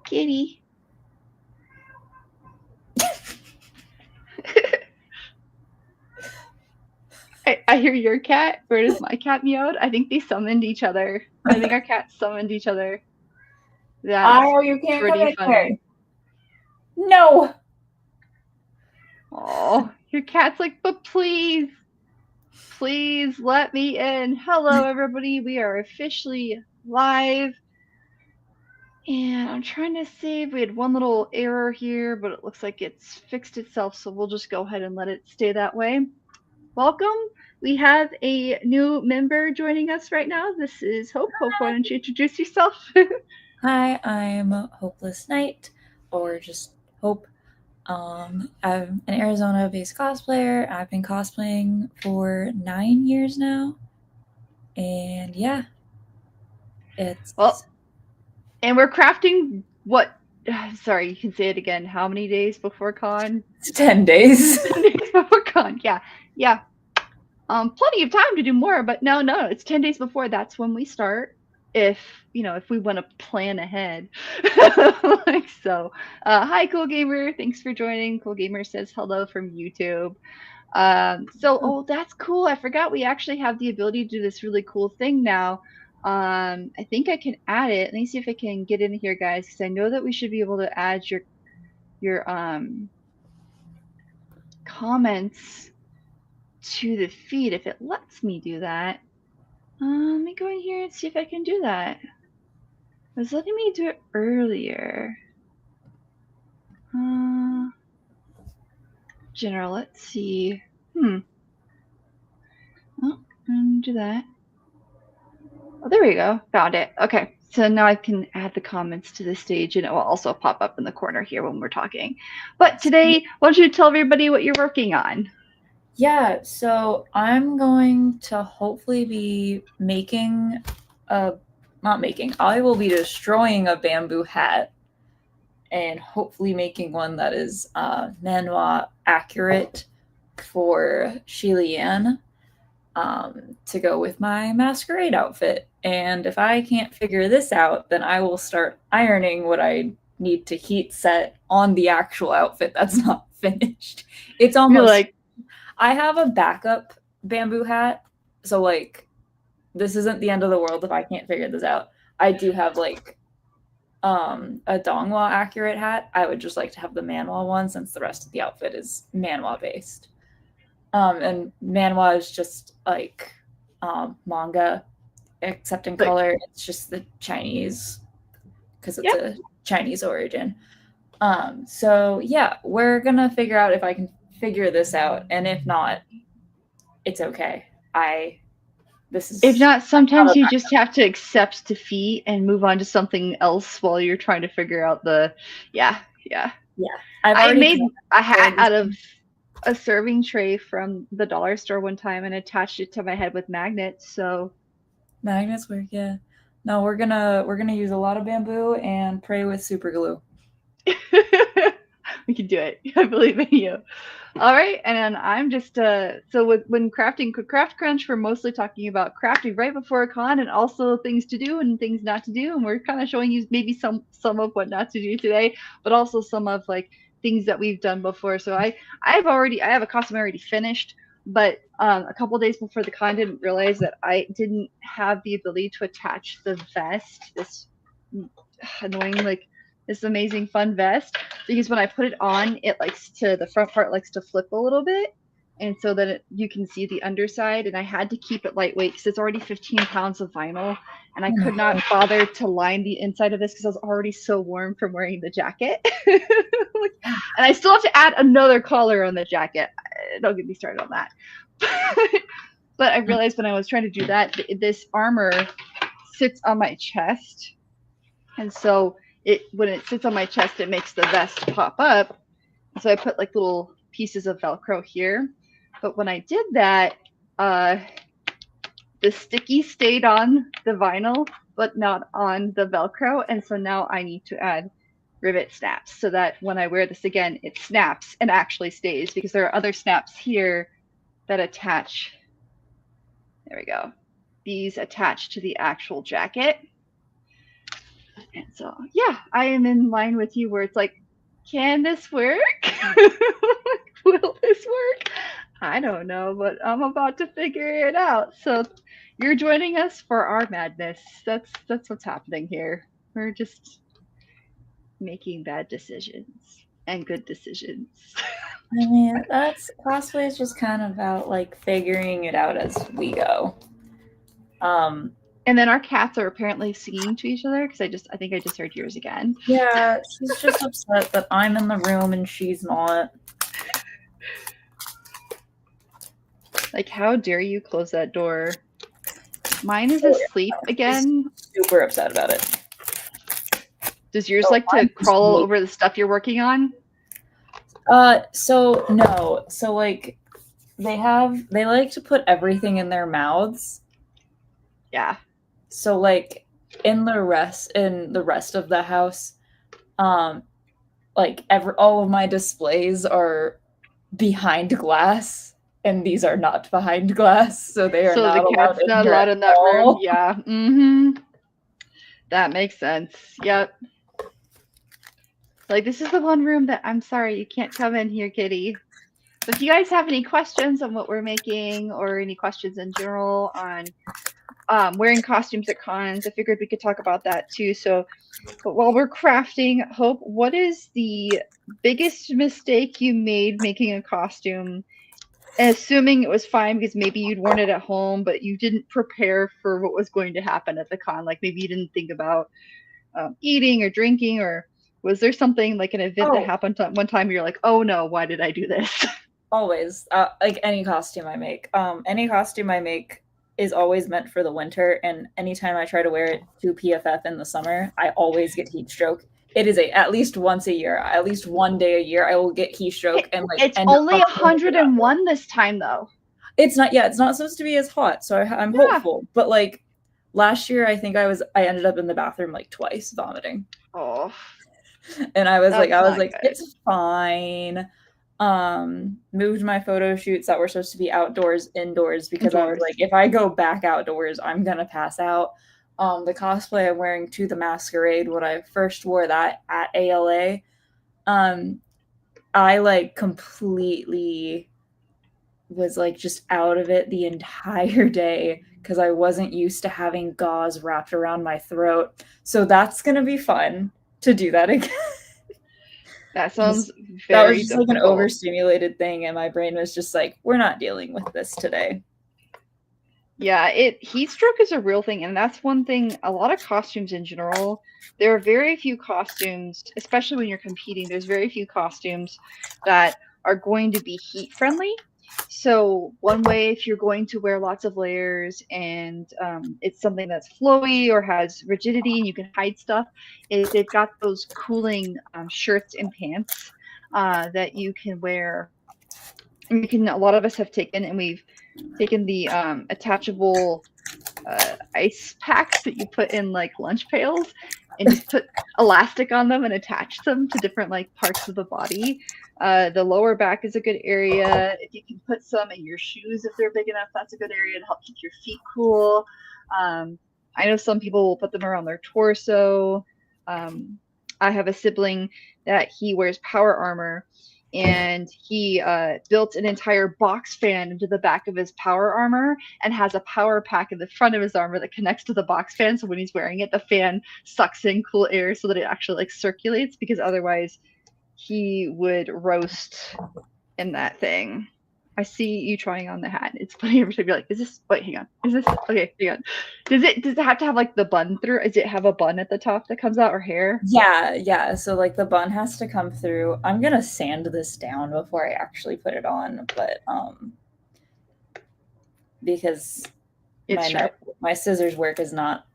Kitty. I hear your cat. Where does my cat meowed? I think they summoned each other. I think our cats summoned each other. That's you can't come pretty in funny. here. No. Oh, your cat's like, but please, please let me in. Hello, everybody. We are officially live. And I'm trying to save. We had one little error here, but it looks like it's fixed itself. So we'll just go ahead and let it stay that way. Welcome. We have a new member joining us right now. This is Hope. Hope, why don't you introduce yourself? Hi, I'm Hopeless Knight, or just Hope. I'm an Arizona-based cosplayer. I've been cosplaying for 9 years now, and yeah, it's Well, and we're crafting what? Sorry, you can say it again. How many days before con? 10 days. 10 days before con. Yeah. Plenty of time to do more, but no, it's 10 days before. That's when we start. If we want to plan ahead. Like so. Hi, Cool Gamer. Thanks for joining. Cool Gamer says hello from YouTube. Oh, that's cool. I forgot we actually have the ability to do this really cool thing now. I think I can add it. Let me see if I can get in here, guys, because I know that we should be able to add your comments to the feed if it lets me do that. Let me go in here and see if I can do that. It was letting me do it earlier. General, let's see. Oh, do that. Oh, there we go. Found it. Okay. So now I can add the comments to the stage, and it will also pop up in the corner here when we're talking. But today, why don't you tell everybody what you're working on? Yeah, so I'm going to hopefully be making I will be destroying a bamboo hat and hopefully making one that is manhwa accurate for Shilian to go with my masquerade outfit. And if I can't figure this out, then I will start ironing what I need to heat set on the actual outfit that's not finished. It's almost You're like, I have a backup bamboo hat, so like this isn't the end of the world if I can't figure this out. I do have like a donghua accurate hat. I would just like to have the manhwa one since the rest of the outfit is manhwa based. And manhwa is just like manga, except in color. It's just the Chinese because it's a Chinese origin. So yeah, we're gonna figure out if I can figure this out, and if not, it's okay. If not, sometimes you just have to accept defeat and move on to something else while you're trying to figure out the. Yeah. I made a hat out of a serving tray from the dollar store one time and attached it to my head with magnets. So magnets work, yeah. No, we're gonna use a lot of bamboo and pray with super glue. We can do it. I believe in you. All right, and then I'm just so when crafting Craft Crunch, we're mostly talking about crafting right before a con and also things to do and things not to do, and we're kind of showing you maybe some of what not to do today, but also some of like things that we've done before. So I have a costume already finished, but a couple days before the con, I didn't realize that I didn't have the ability to attach the vest. This annoying this amazing fun vest, because when I put it on, it likes to, the front part likes to flip a little bit, and so that you can see the underside, and I had to keep it lightweight because it's already 15 pounds of vinyl, and I could not bother to line the inside of this because I was already so warm from wearing the jacket. And I still have to add another collar on the jacket. Don't get me started on that. But I realized when I was trying to do that, this armor sits on my chest, and so when it sits on my chest, it makes the vest pop up. So I put like little pieces of Velcro here. But when I did that, the sticky stayed on the vinyl, but not on the Velcro. And so now I need to add rivet snaps so that when I wear this again, it snaps and actually stays, because there are other snaps here that attach. There we go. These attach to the actual jacket. And so, yeah, I am in line with you where it's like, can this work? Will this work? I don't know, but I'm about to figure it out. So you're joining us for our madness. That's what's happening here. We're just making bad decisions and good decisions. I mean, that's cosplay is just kind of about like figuring it out as we go. And then our cats are apparently singing to each other because I think I just heard yours again. Yeah, she's just upset that I'm in the room and she's not. Like, how dare you close that door? Mine is asleep again. Super upset about it. Does yours like to crawl all over the stuff you're working on? So no. So like they like to put everything in their mouths. Yeah. So like in the rest of the house, like all of my displays are behind glass, and these are not behind glass, so they are so not the cat's not allowed in that room. Yeah. Mm-hmm. That makes sense. Yep. Like, this is the one room that I'm sorry you can't come in here, kitty. So if you guys have any questions on what we're making or any questions in general on wearing costumes at cons, I figured we could talk about that too. So, but while we're crafting, Hope, what is the biggest mistake you made making a costume? Assuming it was fine because maybe you'd worn it at home, but you didn't prepare for what was going to happen at the con. Like maybe you didn't think about eating or drinking, or was there something like an event that happened one time you're like, oh no, why did I do this? Always. Like any costume I make. Any costume I make is always meant for the winter, and anytime I try to wear it to PFF in the summer, I always get heat stroke. It is at least once a year, at least one day a year, I will get heat stroke and like. It's only 101 this time though. It's not. Yeah, it's not supposed to be as hot, so I'm hopeful. But like last year, I think I ended up in the bathroom like twice vomiting. Oh. And I was like, it's fine. Moved my photo shoots that were supposed to be outdoors indoors because I was like, if I go back outdoors, I'm gonna pass out. The cosplay I'm wearing to the masquerade, when I first wore that at ALA, I like completely was like just out of it the entire day because I wasn't used to having gauze wrapped around my throat. So that's gonna be fun to do that again. That sounds very that was just difficult. like an overstimulated thing, and my brain was just like, we're not dealing with this today. Yeah, heat stroke is a real thing, and that's one thing. A lot of costumes in general, there are very few costumes, especially when you're competing, there's very few costumes that are going to be heat friendly. So one way, if you're going to wear lots of layers and it's something that's flowy or has rigidity and you can hide stuff, is they've got those cooling shirts and pants that you can wear. And a lot of us have taken, and we've taken the attachable ice packs that you put in like lunch pails and just put elastic on them and attach them to different like parts of the body. The lower back is a good area. If you can put some in your shoes if they're big enough, that's a good area to help keep your feet cool. I know some people will put them around their torso. I have a sibling that he wears power armor, and he built an entire box fan into the back of his power armor and has a power pack in the front of his armor that connects to the box fan. So when he's wearing it, the fan sucks in cool air so that it actually like circulates, because otherwise he would roast in that thing. I see you trying on the hat. It's funny every time you're like, is this, wait, hang on. Is this, okay, hang on. Does it have to have like the bun through? Does it have a bun at the top that comes out, or hair? Yeah. So like the bun has to come through. I'm going to sand this down before I actually put it on, but because my scissors work is not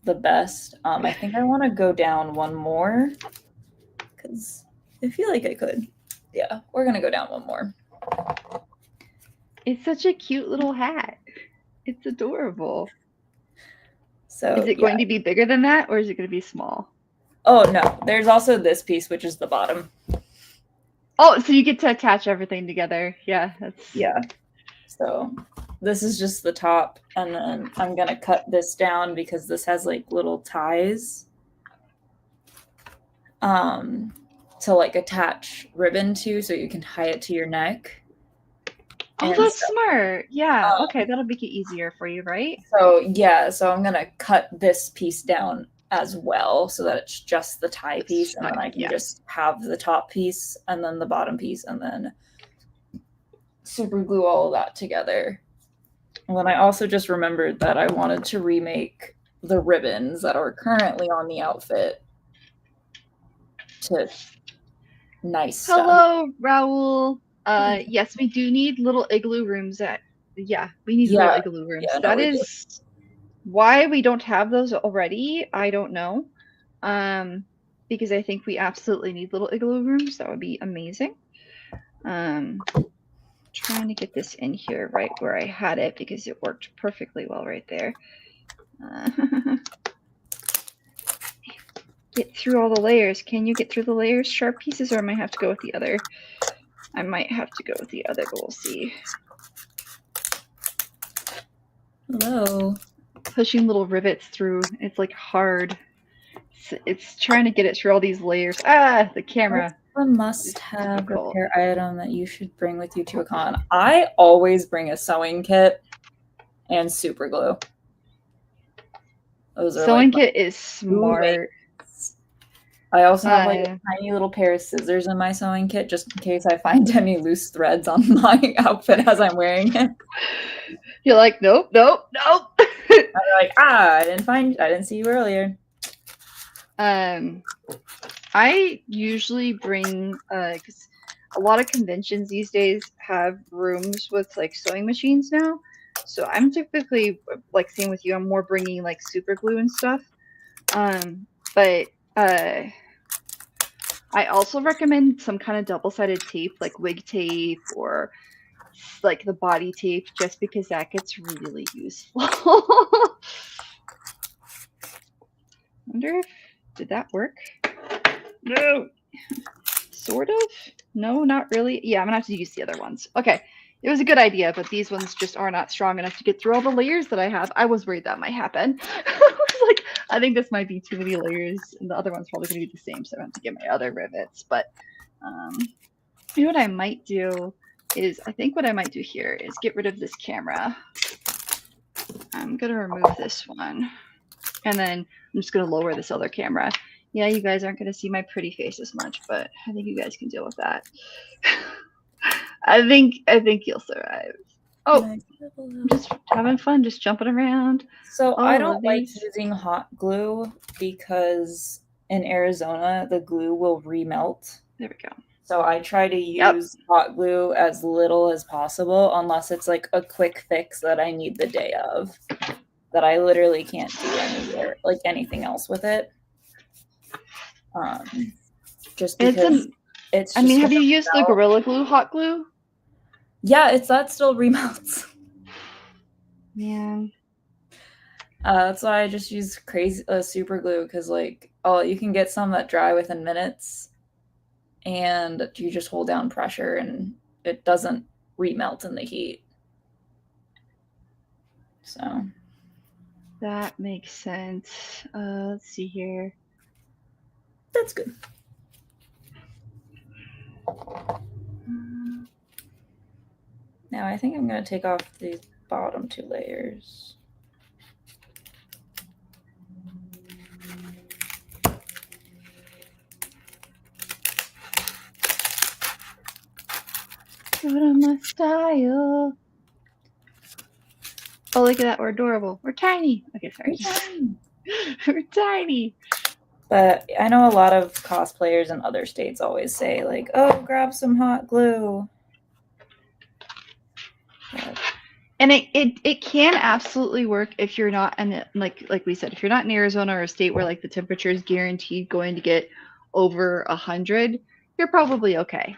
the best. I think I want to go down one more because I feel like I could. Yeah, we're going to go down one more. It's such a cute little hat. It's adorable. So is it going to be bigger than that, or is it going to be small? Oh no, there's also this piece, which is the bottom. Oh, so you get to attach everything together. Yeah, yeah. So this is just the top, and then I'm gonna cut this down because this has like little ties to like attach ribbon to, so you can tie it to your neck. Oh, And that's so, smart. Yeah. Okay, that'll make it easier for you, right? so yeah, so I'm gonna cut this piece down as well so that it's just the tie piece, and then I can Yeah. just have the top piece and then the bottom piece and then super glue all of that together. And then I also just remembered that I wanted to remake the ribbons that are currently on the outfit to nice stuff. Hello, Raul. Yes, we do need little igloo rooms. We need little igloo rooms. Yeah, no, that is why we don't have those already. I don't know. Because I think we absolutely need little igloo rooms. That would be amazing. Trying to get this in here right where I had it because it worked perfectly well right there. Get through all the layers. Can you get through the layers, sharp pieces, or I might have to go with the other? I might have to go with the other, but we'll see. Hello. Pushing little rivets through, it's like hard. It's trying to get it through all these layers. Ah, the camera. What's a must-have repair item that you should bring with you to a con? I always bring a sewing kit and super glue. Those are sewing kit is smart. I also have like a tiny little pair of scissors in my sewing kit just in case I find any loose threads on my outfit as I'm wearing it. You're like, nope. I'm like, I didn't see you earlier. I usually bring because a lot of conventions these days have rooms with like sewing machines now. So I'm typically like same with you. I'm more bringing like super glue and stuff. But I also recommend some kind of double-sided tape, like wig tape or like the body tape, just because that gets really useful. Wonder if did that work? No. Sort of. No, not really. Yeah, I'm gonna have to use the other ones. Okay. It was a good idea, but these ones just are not strong enough to get through all the layers that I have. I was worried that might happen. Like, I think this might be too many layers, and the other one's probably going to be the same, so I have to get my other rivets. But you know what I might do is, I think what I might do here is get rid of this camera. I'm going to remove this one, and then I'm just going to lower this other camera. Yeah, you guys aren't going to see my pretty face as much, but I think you guys can deal with that. I think you'll survive. Oh, I'm just having fun, just jumping around. So I don't like using hot glue because in Arizona, the glue will remelt. There we go. So I try to use hot glue as little as possible, unless it's like a quick fix that I need the day of, that I literally can't do anything else with it. Just because it's I mean, have you used the Gorilla Glue hot glue? Yeah, that still remelts. Yeah. That's why I just use super glue, because like you can get some that dry within minutes, and you just hold down pressure and it doesn't remelt in the heat. So that makes sense. Let's see here. That's good. Now I think I'm going to take off these bottom two layers. What am my style? Oh, look at that. We're adorable. We're tiny. Okay, sorry. We're tiny. But I know a lot of cosplayers in other states always say, like, oh, grab some hot glue. But... And it can absolutely work if you're not, and like we said, if you're not in Arizona or a state where like the temperature is guaranteed going to get over 100, you're probably okay.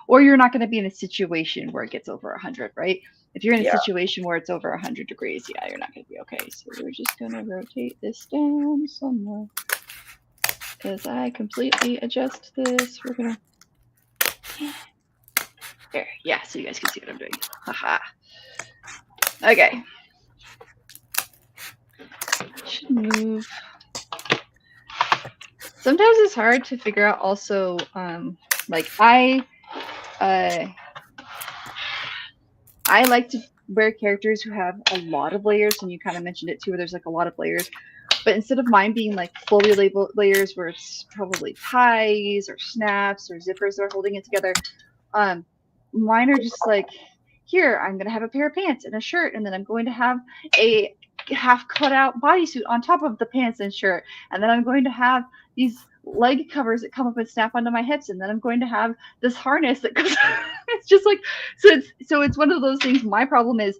Or you're not going to be in a situation where it gets over 100, right? If you're in a situation where it's over 100 degrees, you're not going to be okay. So we're just going to rotate this down somewhere. As I completely adjust this, we're going to... There, yeah, so you guys can see what I'm doing. Haha. Okay. Should move. Sometimes it's hard to figure out also, like I like to wear characters who have a lot of layers, and you kind of mentioned it too, where there's like a lot of layers. But instead of mine being like fully labeled layers where it's probably ties or snaps or zippers that are holding it together, mine are just like, here, I'm going to have a pair of pants and a shirt, and then I'm going to have a half cut out bodysuit on top of the pants and shirt, and then I'm going to have these leg covers that come up and snap onto my hips, and then I'm going to have this harness that goes it's just like, so it's one of those things. My problem is,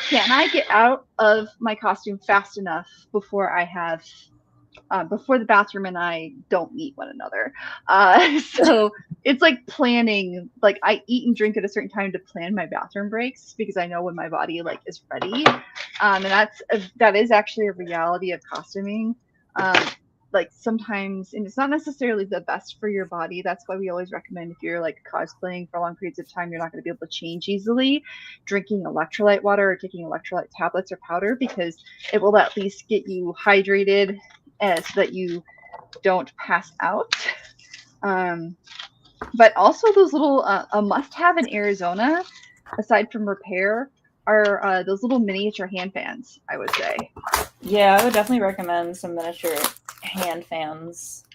can I get out of my costume fast enough before I have before the bathroom and I don't meet one another. So it's like planning, like I eat and drink at a certain time to plan my bathroom breaks because I know when my body like is ready. And that is actually a reality of costuming. Like sometimes, and it's not necessarily the best for your body. That's why we always recommend, if you're like cosplaying for long periods of time, you're not going to be able to change easily, drinking electrolyte water or taking electrolyte tablets or powder, because it will at least get you hydrated so that you don't pass out. But also those little, a must-have in Arizona, aside from repair, are those little miniature hand fans, I would say. Yeah, I would definitely recommend some miniature hand fans.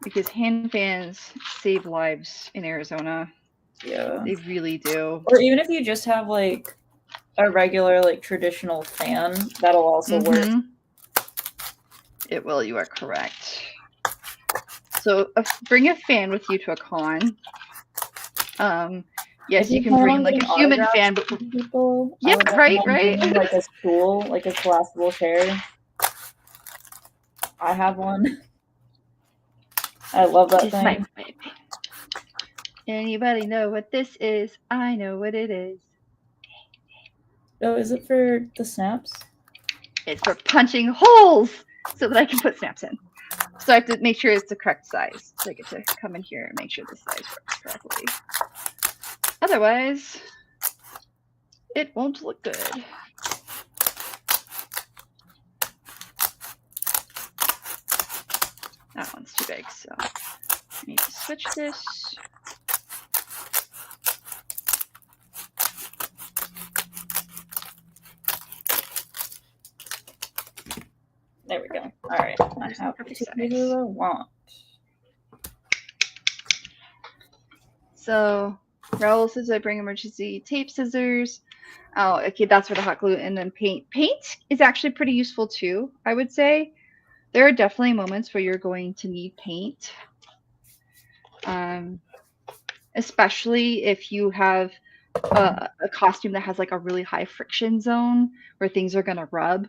Because hand fans save lives in Arizona. Yeah. They really do. Or even if you just have like a regular like traditional fan, that'll also work. It will, you are correct. So bring a fan with you to a con. Yes, you can bring like a human fan, but people. Yeah, right. Like a stool, like a collapsible chair. I have one. I love that thing. Anybody know what this is? I know what it is. Oh, is it for the snaps? It's for punching holes so that I can put snaps in. So I have to make sure it's the correct size. So I get to come in here and make sure the size works correctly. Otherwise, it won't look good. That one's too big, so I need to switch this. There we go. All right. I have who I want. So Raoul says I bring emergency tape, scissors. Oh, okay, that's for the hot glue. And then paint. Paint is actually pretty useful too, I would say. There are definitely moments where you're going to need paint. Especially if you have a costume that has like a really high friction zone where things are going to rub.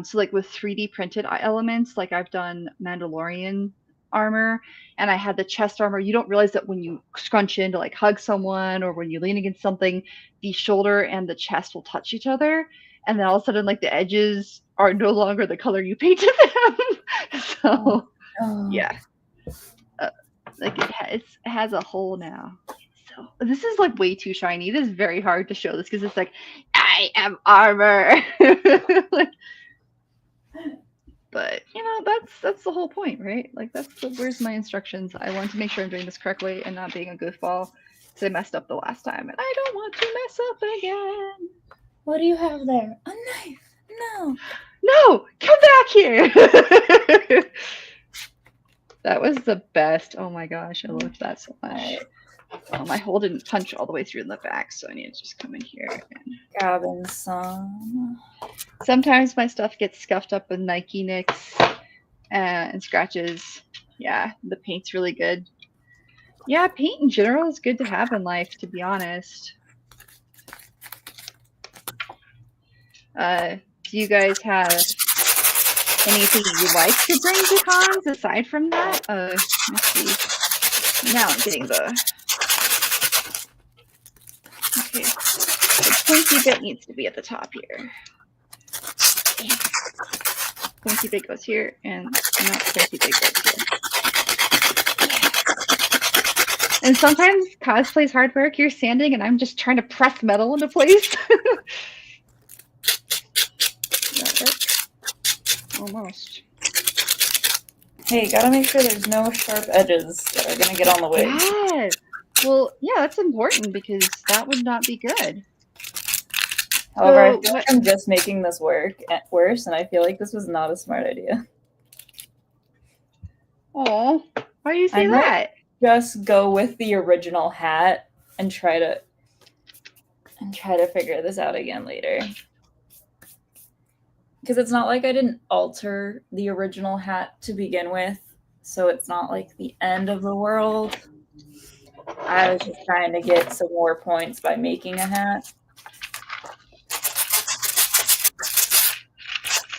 So like with 3D printed elements, like I've done Mandalorian armor and I had the chest armor, you don't realize that when you scrunch in to like hug someone or when you lean against something, the shoulder and the chest will touch each other. And then all of a sudden, like the edges are no longer the color you painted them. So yeah, like it has a hole now. So this is like way too shiny. It is very hard to show this because it's like, I am armor. Like, but you know, that's the whole point, right? Like where's my instructions? I want to make sure I'm doing this correctly and not being a goofball because I messed up the last time and I don't want to mess up again. What do you have there? A knife? No, come back here. That was the best. Oh my gosh, I loved that so much. My hole didn't punch all the way through in the back, so I need to just come in here and grabbing some. Sometimes my stuff gets scuffed up with Nike nicks and scratches. Yeah, the paint's really good. Yeah, paint in general is good to have in life, to be honest. Do you guys have anything you like to bring to cons aside from that? Let's see. Now I'm getting the... Okay. The pointy bit needs to be at the top here. Pointy bit goes here, and not pointy bit goes here. And sometimes cosplay is hard work. You're sanding, and I'm just trying to press metal into place. That work? Almost. Hey, gotta make sure there's no sharp edges that are gonna get on the wig. Yes. Well, yeah, that's important because that would not be good. However, I So feel like what? I'm just making this worse, and I feel like this was not a smart idea. Oh, why do you I say might that? just go with the original hat and try to figure this out again later. Because it's not like I didn't alter the original hat to begin with, so it's not like the end of the world. I was just trying to get some more points by making a hat.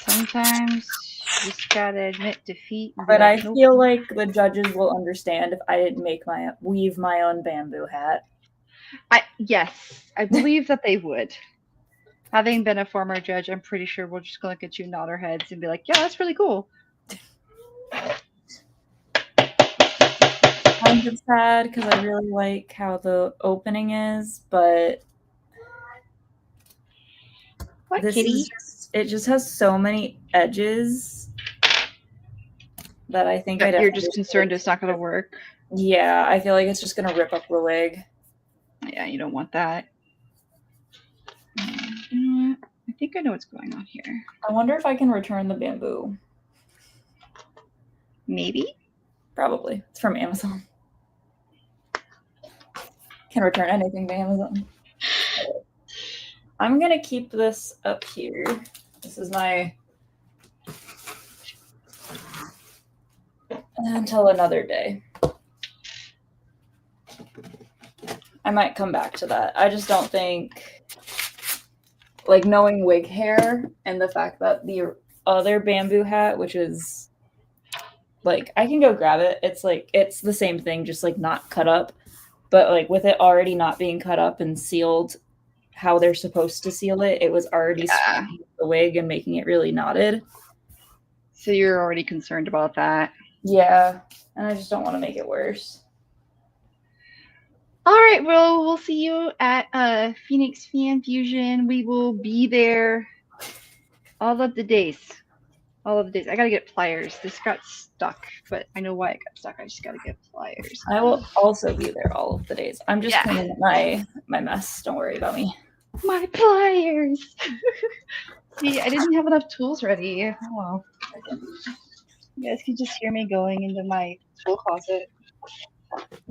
Sometimes you just gotta admit defeat and be But like, I nope. feel like the judges will understand if I didn't weave my own bamboo hat. Yes, I believe that they would. Having been a former judge, I'm pretty sure we're just gonna look at you, nod our heads, and be like, yeah, that's really cool. Kind of sad because I really like how the opening is, but What, this kitty? is it just has so many edges that I think I'd You're just concerned it's not gonna work. Yeah, I feel like it's just gonna rip up the wig. Yeah, you don't want that. I think I know what's going on here. I wonder if I can return the bamboo. Maybe. Probably. It's from Amazon. Can return anything to Amazon. I'm gonna keep this up here. This is my until another day. I might come back to that. I just don't think, like, knowing wig hair and the fact that the other bamboo hat, which is like, I can go grab it. It's like, it's the same thing, just like not cut up. But like with it already not being cut up and sealed how they're supposed to seal it, it was already the wig and making it really knotted. So you're already concerned about that. Yeah, and I just don't want to make it worse. All right, well, we'll see you at Phoenix Fan Fusion. We will be there all of the days. All of the days. I gotta get pliers. This got stuck, but I know why it got stuck. I just gotta get pliers. I will also be there all of the days. I'm just cleaning my mess. Don't worry about me. My pliers. See, I didn't have enough tools ready. Oh well. You guys can just hear me going into my tool closet,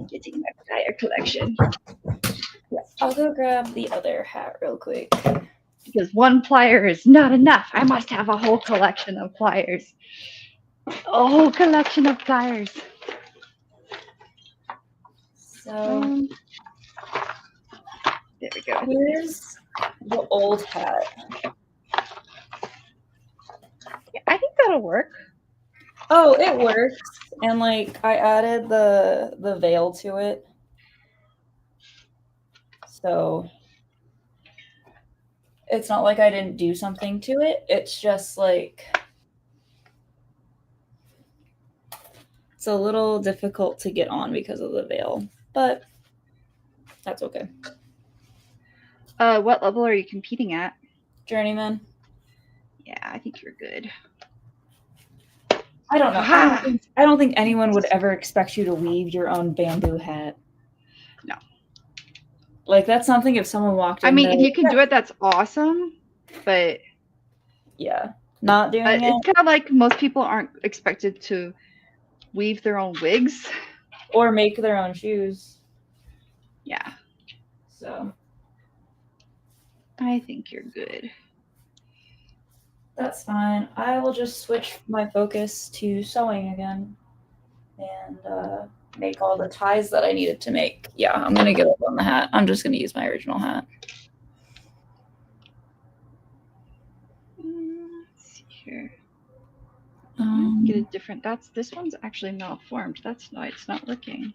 getting my plier collection. Yeah, I'll go grab the other hat real quick. Because one plier is not enough. I must have a whole collection of pliers. A whole collection of pliers. So there we go. Here's the old hat. Yeah, I think that'll work. Oh, it works. And like I added the veil to it. So it's not like I didn't do something to it. It's just like it's a little difficult to get on because of the veil, but that's okay. What level are you competing at? Journeyman. Yeah, I think you're good. I don't know. I don't think anyone would ever expect you to weave your own bamboo hat. No. Like that's something if someone walked in. I mean, if you can do it, that's awesome. But yeah, not doing it. It's kind of like most people aren't expected to weave their own wigs or make their own shoes. Yeah. So I think you're good. That's fine. I will just switch my focus to sewing again and make all the ties that I needed to make. Yeah, I'm going to give up on the hat. I'm just going to use my original hat. Let's see here. Get a different. This one's actually malformed. That's not. It's not working.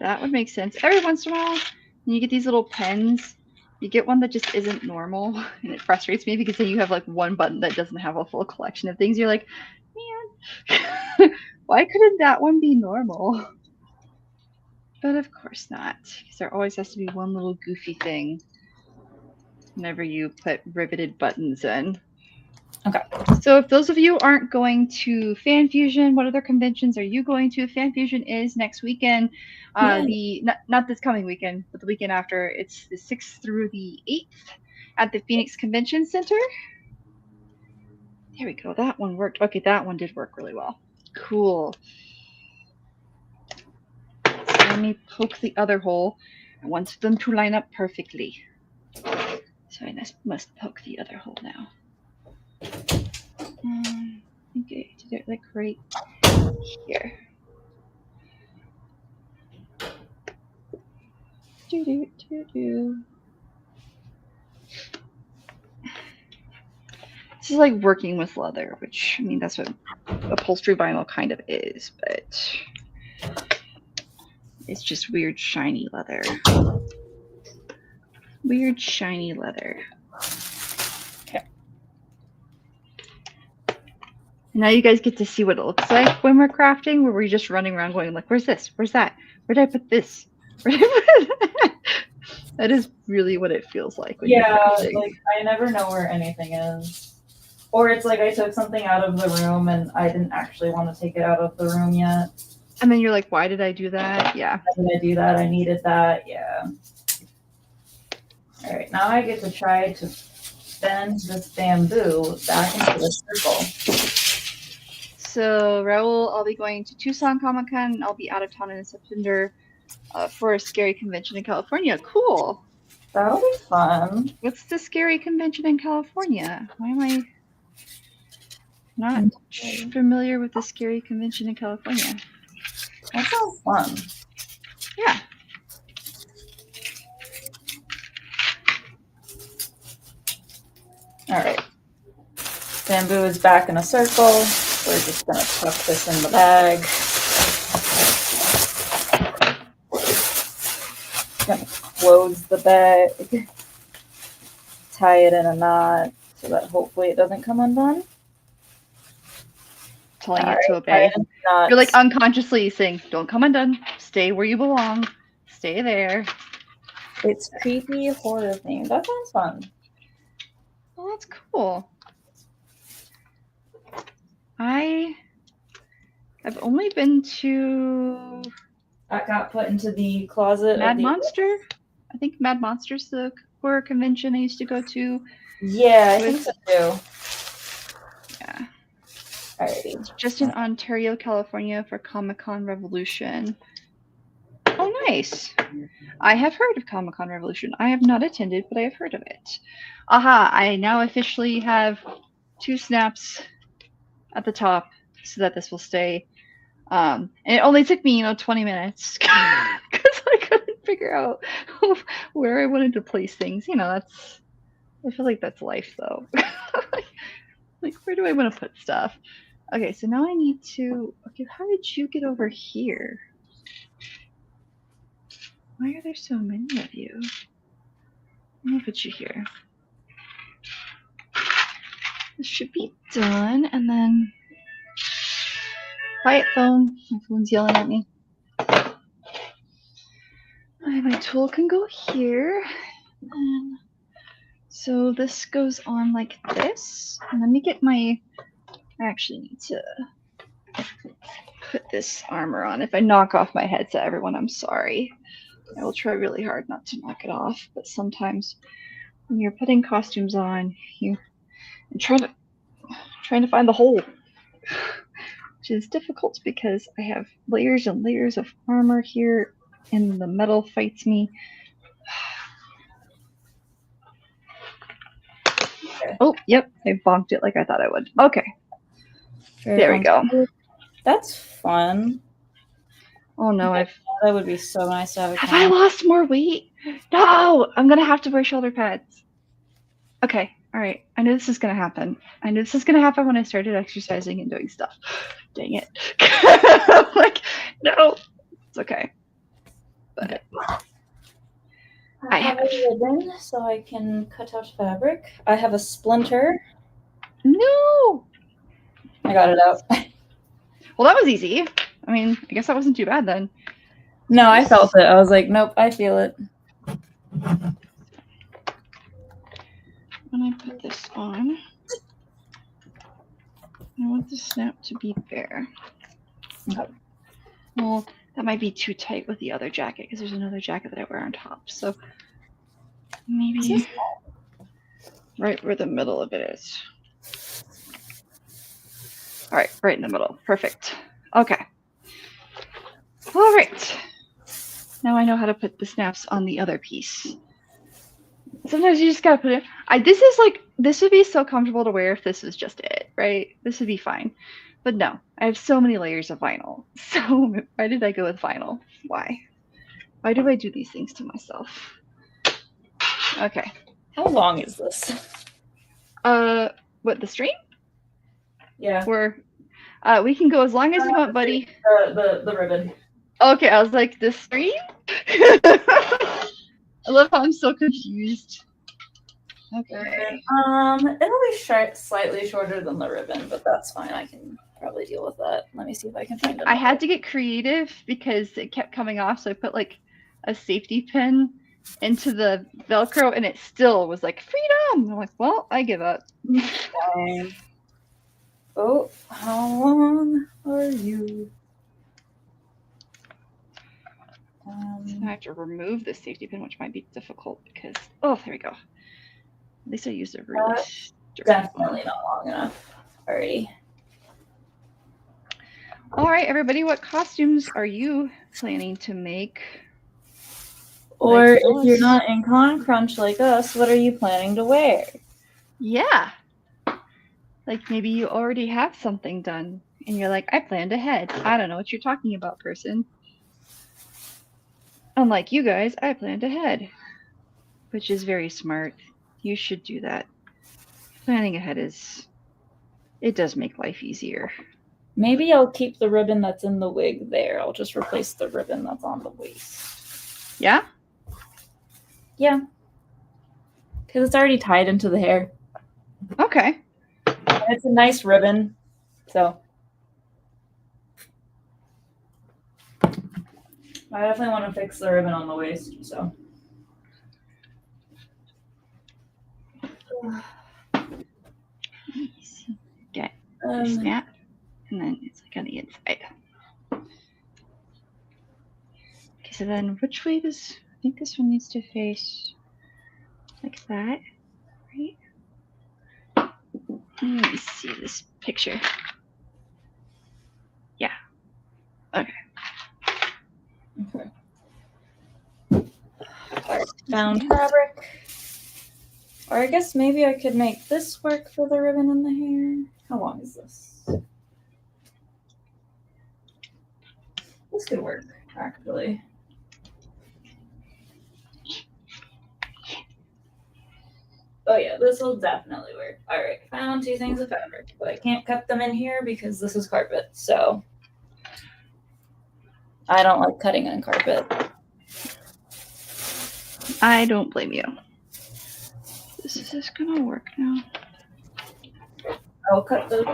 That would make sense. Every once in a while, when you get these little pens, you get one that just isn't normal, and it frustrates me because then you have like one button that doesn't have a full collection of things. You're like, man, why couldn't that one be normal? But of course not, because there always has to be one little goofy thing whenever you put riveted buttons in. Okay. So if those of you aren't going to Fan Fusion, what other conventions are you going to? Fan Fusion is next weekend. Not this coming weekend, but the weekend after. It's the 6th through the 8th at the Phoenix Convention Center. There we go. That one worked. Okay, that one did work really well. Cool. So let me poke the other hole. I want them to line up perfectly. So I must poke the other hole now. I think I did it like right here. This is like working with leather, which, I mean, that's what upholstery vinyl kind of is, but it's just weird shiny leather. Weird shiny leather. Okay. Now you guys get to see what it looks like when we're crafting, where we're just running around going like, where's this? Where's that? Where did I put this? Where did I put that? That is really what it feels like. When Yeah, like I never know where anything is. Or it's like I took something out of the room and I didn't actually want to take it out of the room yet. And then you're like, why did I do that? Yeah. Why did I do that? I needed that. Yeah. All right, now I get to try to bend this bamboo back into the circle. So Raul, I'll be going to Tucson Comic Con. I'll be out of town in September for a scary convention in California. Cool. That'll be fun. What's the scary convention in California? Why am I not familiar with the scary convention in California? That sounds fun. Yeah. All right. Bamboo is back in a circle. We're just going to tuck this in the bag. Going to close the bag. Tie it in a knot so that hopefully it doesn't come undone. Telling it to obey. You're like unconsciously saying, don't come undone. Stay where you belong. Stay there. It's creepy horror themed. That sounds fun. Well, that's cool. I have only been to... That got put into the closet. Mad Monster? I think Mad Monster's the horror convention I used to go to. Yeah, I think so too. Yeah. Alrighty. It's just in Ontario, California for Comic-Con Revolution. Oh, nice. I have heard of Comic-Con Revolution. I have not attended, but I have heard of it. Aha, I now officially have 2 snaps at the top so that this will stay. And it only took me, 20 minutes because I couldn't figure out where I wanted to place things. I feel like that's life though. Like, where do I want to put stuff? Okay, so now I need to, how did you get over here? Why are there so many of you? Let me put you here. This should be done, and then quiet phone. My phone's yelling at me. My tool can go here. And so this goes on like this. And let me get I actually need to put this armor on. If I knock off my headset, everyone, I'm sorry. I will try really hard not to knock it off. But sometimes when you're putting costumes on, you're trying to find the hole. Which is difficult because I have layers and layers of armor here and the metal fights me. Okay. Oh, yep, I bonked it like I thought I would. Okay. There we go. That's fun. Oh no, that would be so nice to have a Have I lost more weight? No! I'm gonna have to wear shoulder pads. Okay, alright. I knew this is gonna happen. I knew this was gonna happen when I started exercising and doing stuff. Dang it. I'm like, no. It's okay. But I have a ribbon so I can cut out fabric. I have a splinter. No! I got it out. Well, that was easy. I mean, I guess that wasn't too bad then. No, I felt it. I was like, nope, I feel it. When I put this on, I want the snap to be bare. Okay. Well, that might be too tight with the other jacket because there's another jacket that I wear on top. So maybe right where the middle of it is. All right, right in the middle. Perfect. Okay. All right. Now I know how to put the snaps on the other piece. Sometimes you just gotta put it. This would be so comfortable to wear if this was just it, right? This would be fine. But no, I have so many layers of vinyl. So why did I go with vinyl? Why? Why do I do these things to myself? Okay. How long is this? What, the stream? Yeah. We can go as long as you want, buddy. The ribbon. Okay, I was like, the stream? I love how I'm so confused. Okay. It'll be slightly shorter than the ribbon, but that's fine. I can probably deal with that. Let me see if I can find it. I had to get creative because it kept coming off, so I put like a safety pin into the Velcro, and it still was like freedom. And I'm like, well, I give up. Oh, how long are you? So I have to remove the safety pin, which might be difficult because there we go. At least I used a really definitely not long enough already. All right, everybody, what costumes are you planning to make? Or like if you're not in Con Crunch like us, what are you planning to wear? Yeah. Like maybe you already have something done and you're like, I planned ahead. I don't know what you're talking about, person. Unlike you guys, I planned ahead, which is very smart. You should do that. Planning ahead it does make life easier. Maybe I'll keep the ribbon that's in the wig there. I'll just replace the ribbon that's on the waist. Yeah? Yeah. Because it's already tied into the hair. Okay. And it's a nice ribbon, so. I definitely want to fix the ribbon on the waist, so. Get the snap, and then it's like on the inside. Okay, so then which way does, I think this one needs to face like that, right? Let me see this picture. Yeah. Okay. Alright, found fabric. Or I guess maybe I could make this work for the ribbon in the hair. How long is this? This could work, actually. Oh yeah, this will definitely work. All right, found 2 things of fabric, but I can't cut them in here because this is carpet, so I don't like cutting on carpet. I don't blame you. Is this gonna work now? I'll cut those.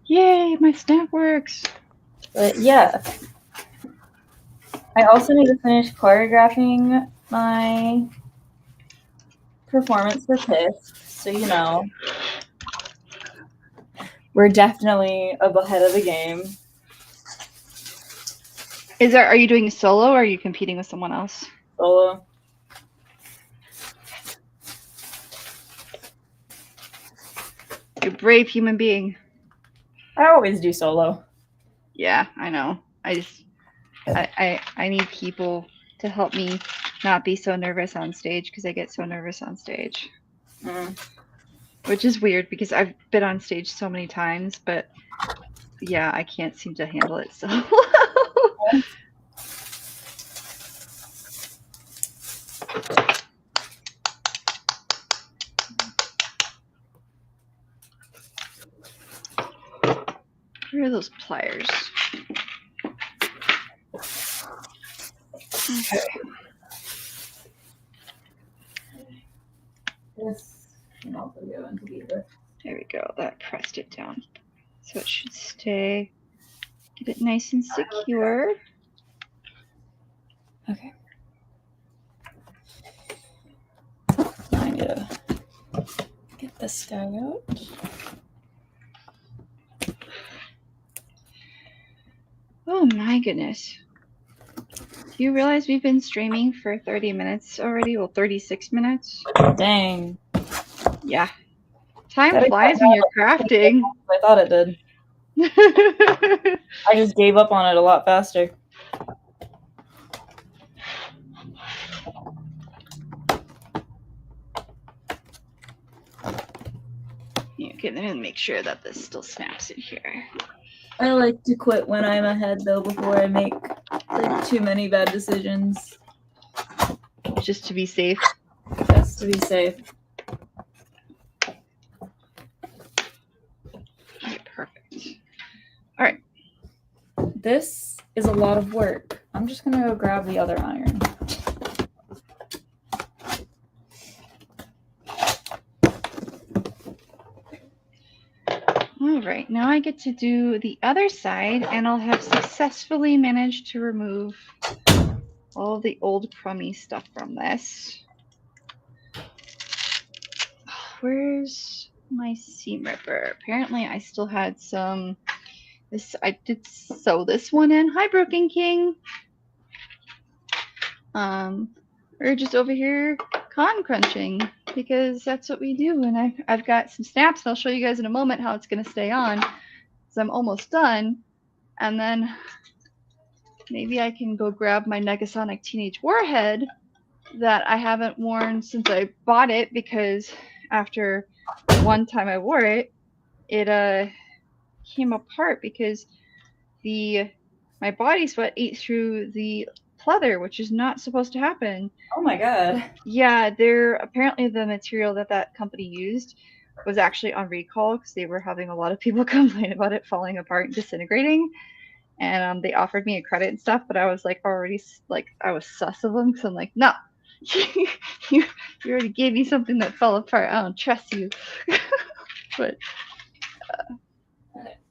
Yay, my snap works. But yeah, I also need to finish choreographing my performance for TIFF, so you know, we're definitely ahead of the game. Are you doing a solo or are you competing with someone else? Solo. You're a brave human being. I always do solo. Yeah, I know. I need people to help me not be so nervous on stage because I get so nervous on stage. Which is weird because I've been on stage so many times, but yeah, I can't seem to handle it so well. Where are those pliers? Okay. This can also go into either. There we go. That pressed it down. So it should stay. Get it nice and secure. Okay. I need to get this guy out. Oh my goodness. Do you realize we've been streaming for 30 minutes already? Well, 36 minutes. Dang. Yeah. Time flies when you're crafting. I thought it did. I just gave up on it a lot faster. Yeah, okay, let me make sure that this still snaps in here. I like to quit when I'm ahead, though, before I make like too many bad decisions. Just to be safe. Just to be safe. Okay, perfect. All right. This is a lot of work. I'm just gonna go grab the other iron. All right, now I get to do the other side, and I'll have successfully managed to remove all the old crummy stuff from this. Where's my seam ripper? Apparently I still had some. I did sew this one in. Hi, Broken King. We're just over here con crunching because that's what we do. And I've got some snaps. And I'll show you guys in a moment how it's going to stay on. So I'm almost done. And then maybe I can go grab my Negasonic Teenage Warhead that I haven't worn since I bought it, because after one time I wore it, it came apart because my body sweat ate through the pleather, which is not supposed to happen. Oh my god. Yeah, apparently the material that company used was actually on recall because they were having a lot of people complain about it falling apart and disintegrating. And they offered me a credit and stuff, but I was like already I was sus of them because I'm like, no, you already gave me something that fell apart. I don't trust you. But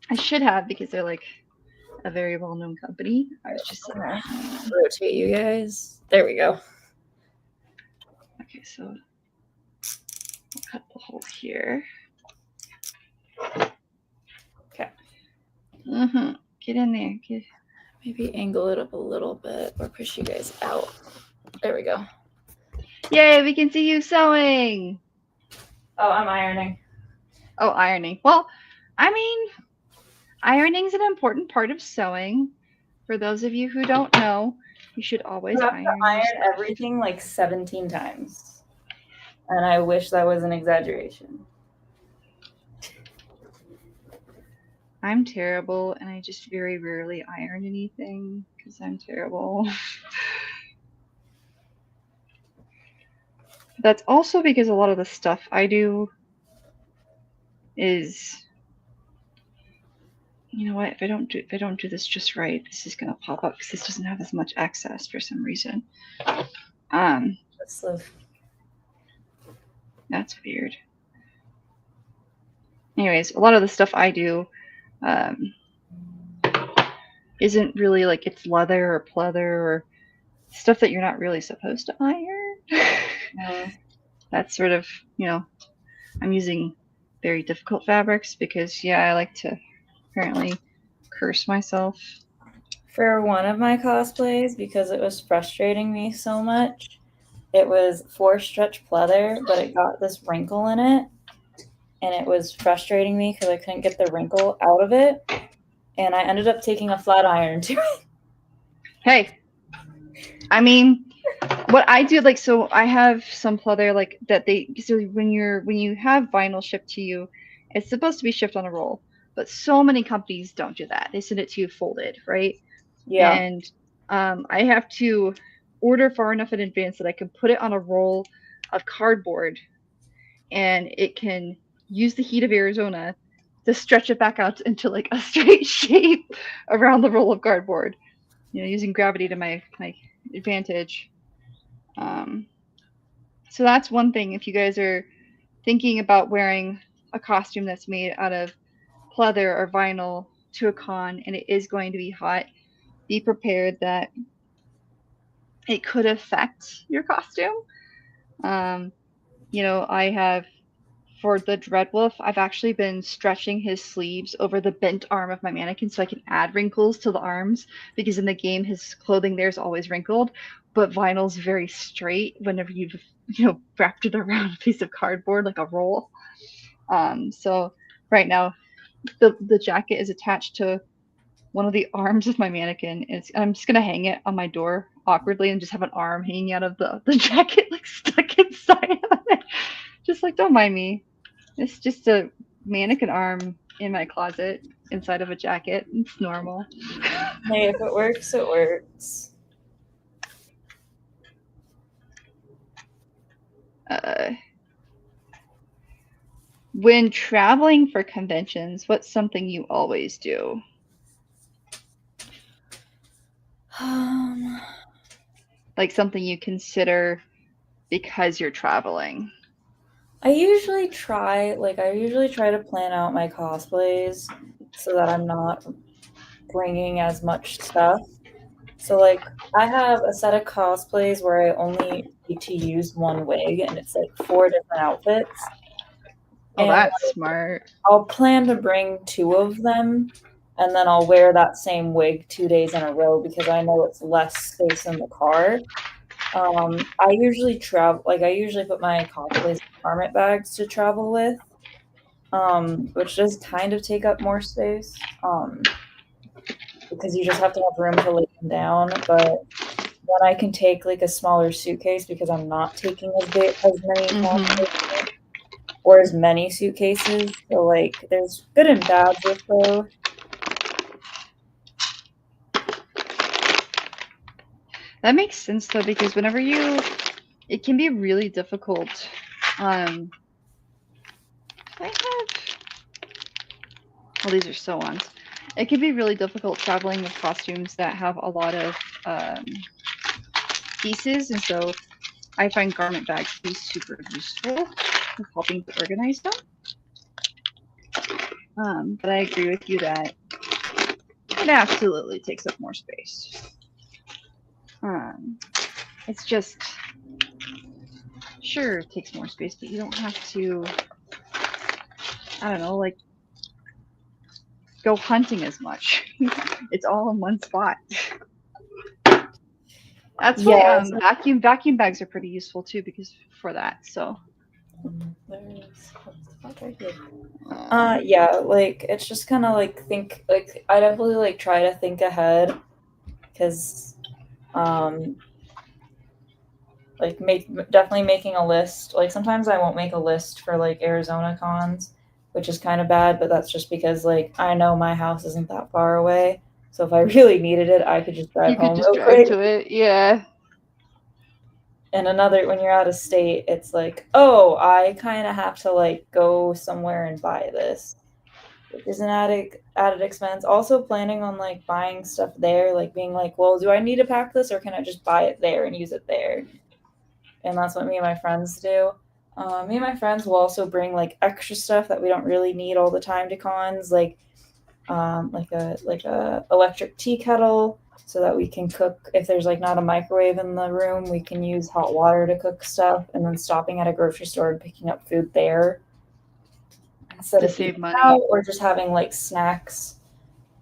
I should have, because they're like a very well-known company. I was just like, rotate you guys. There we go. Okay, so I'll cut the hole here. Okay. Get in there. Maybe angle it up a little bit or push you guys out. There we go. Yay, we can see you sewing. Oh, I'm ironing. Oh, ironing. Well, I mean, ironing is an important part of sewing. For those of you who don't know, you should always iron everything like 17 times. And I wish that was an exaggeration. I'm terrible, and I just very rarely iron anything because I'm terrible. That's also because a lot of the stuff I do is, you know what, if I don't do this just right, this is gonna pop up because this doesn't have as much access for some reason. That's weird. Anyways, a lot of the stuff I do isn't really like, it's leather or pleather or stuff that you're not really supposed to iron. That's sort of, I'm using very difficult fabrics because, yeah, I like to apparently curse myself. For one of my cosplays, because it was frustrating me so much, it was 4-stretch pleather, but it got this wrinkle in it, and it was frustrating me because I couldn't get the wrinkle out of it, and I ended up taking a flat iron to it. Hey, I mean, what I do, like, so I have some pleather like that so when you have vinyl shipped to you, it's supposed to be shipped on a roll, but so many companies don't do that. They send it to you folded, right? Yeah. And I have to order far enough in advance that I can put it on a roll of cardboard, and it can use the heat of Arizona to stretch it back out into like a straight shape around the roll of cardboard, using gravity to my advantage. So that's one thing. If you guys are thinking about wearing a costume that's made out of pleather or vinyl to a con, and it is going to be hot, be prepared that it could affect your costume. I have for the Dreadwolf, I've actually been stretching his sleeves over the bent arm of my mannequin so I can add wrinkles to the arms because in the game his clothing there is always wrinkled, but vinyl's very straight whenever you've wrapped it around a piece of cardboard like a roll. So right now the jacket is attached to one of the arms of my mannequin. I'm just gonna hang it on my door awkwardly and just have an arm hanging out of the jacket like stuck inside of it. Just like don't mind me. It's just a mannequin arm in my closet inside of a jacket. It's normal. Hey, if it works, it works. When traveling for conventions, what's something you always do? Like something you consider because you're traveling. I usually try to plan out my cosplays so that I'm not bringing as much stuff. So like I have a set of cosplays where I only need to use one wig and it's like 4 different outfits. Oh, And that's smart. I'll plan to bring 2 of them and then I'll wear that same wig 2 days in a row because I know it's less space in the car. I usually put my cosplays in garment bags to travel with, which does kind of take up more space, because you just have to have room to lay them down. But then I can take like a smaller suitcase because I'm not taking as many cosplays or as many suitcases. So like, there's good and bad with both. That makes sense though, because it can be really difficult. I have, well, these are sew-ons. It can be really difficult traveling with costumes that have a lot of pieces, and so I find garment bags to be super useful for helping to organize them. But I agree with you that it absolutely takes up more space. It's just, sure, it takes more space, but you don't have to, I don't know, like, go hunting as much. It's all in one spot. That's why vacuum bags are pretty useful too, because for that. So. Yeah, like it's just kind of like I definitely like try to think ahead because like definitely making a list. Like sometimes I won't make a list for like Arizona cons, which is kind of bad, but that's just because like I know my house isn't that far away. So if I really needed it, I could just drive home real quick. To it, yeah. And when you're out of state, it's like, oh, I kind of have to like go somewhere and buy this, which is an added expense. Also planning on like buying stuff there, like being like, well, do I need to pack this or can I just buy it there and use it there? And that's what me and my friends do. Me and my friends will also bring like extra stuff that we don't really need all the time to cons, like a electric tea kettle, so that we can cook. If there's like not a microwave in the room, we can use hot water to cook stuff, and then stopping at a grocery store and picking up food there instead of save money out, or just having like snacks,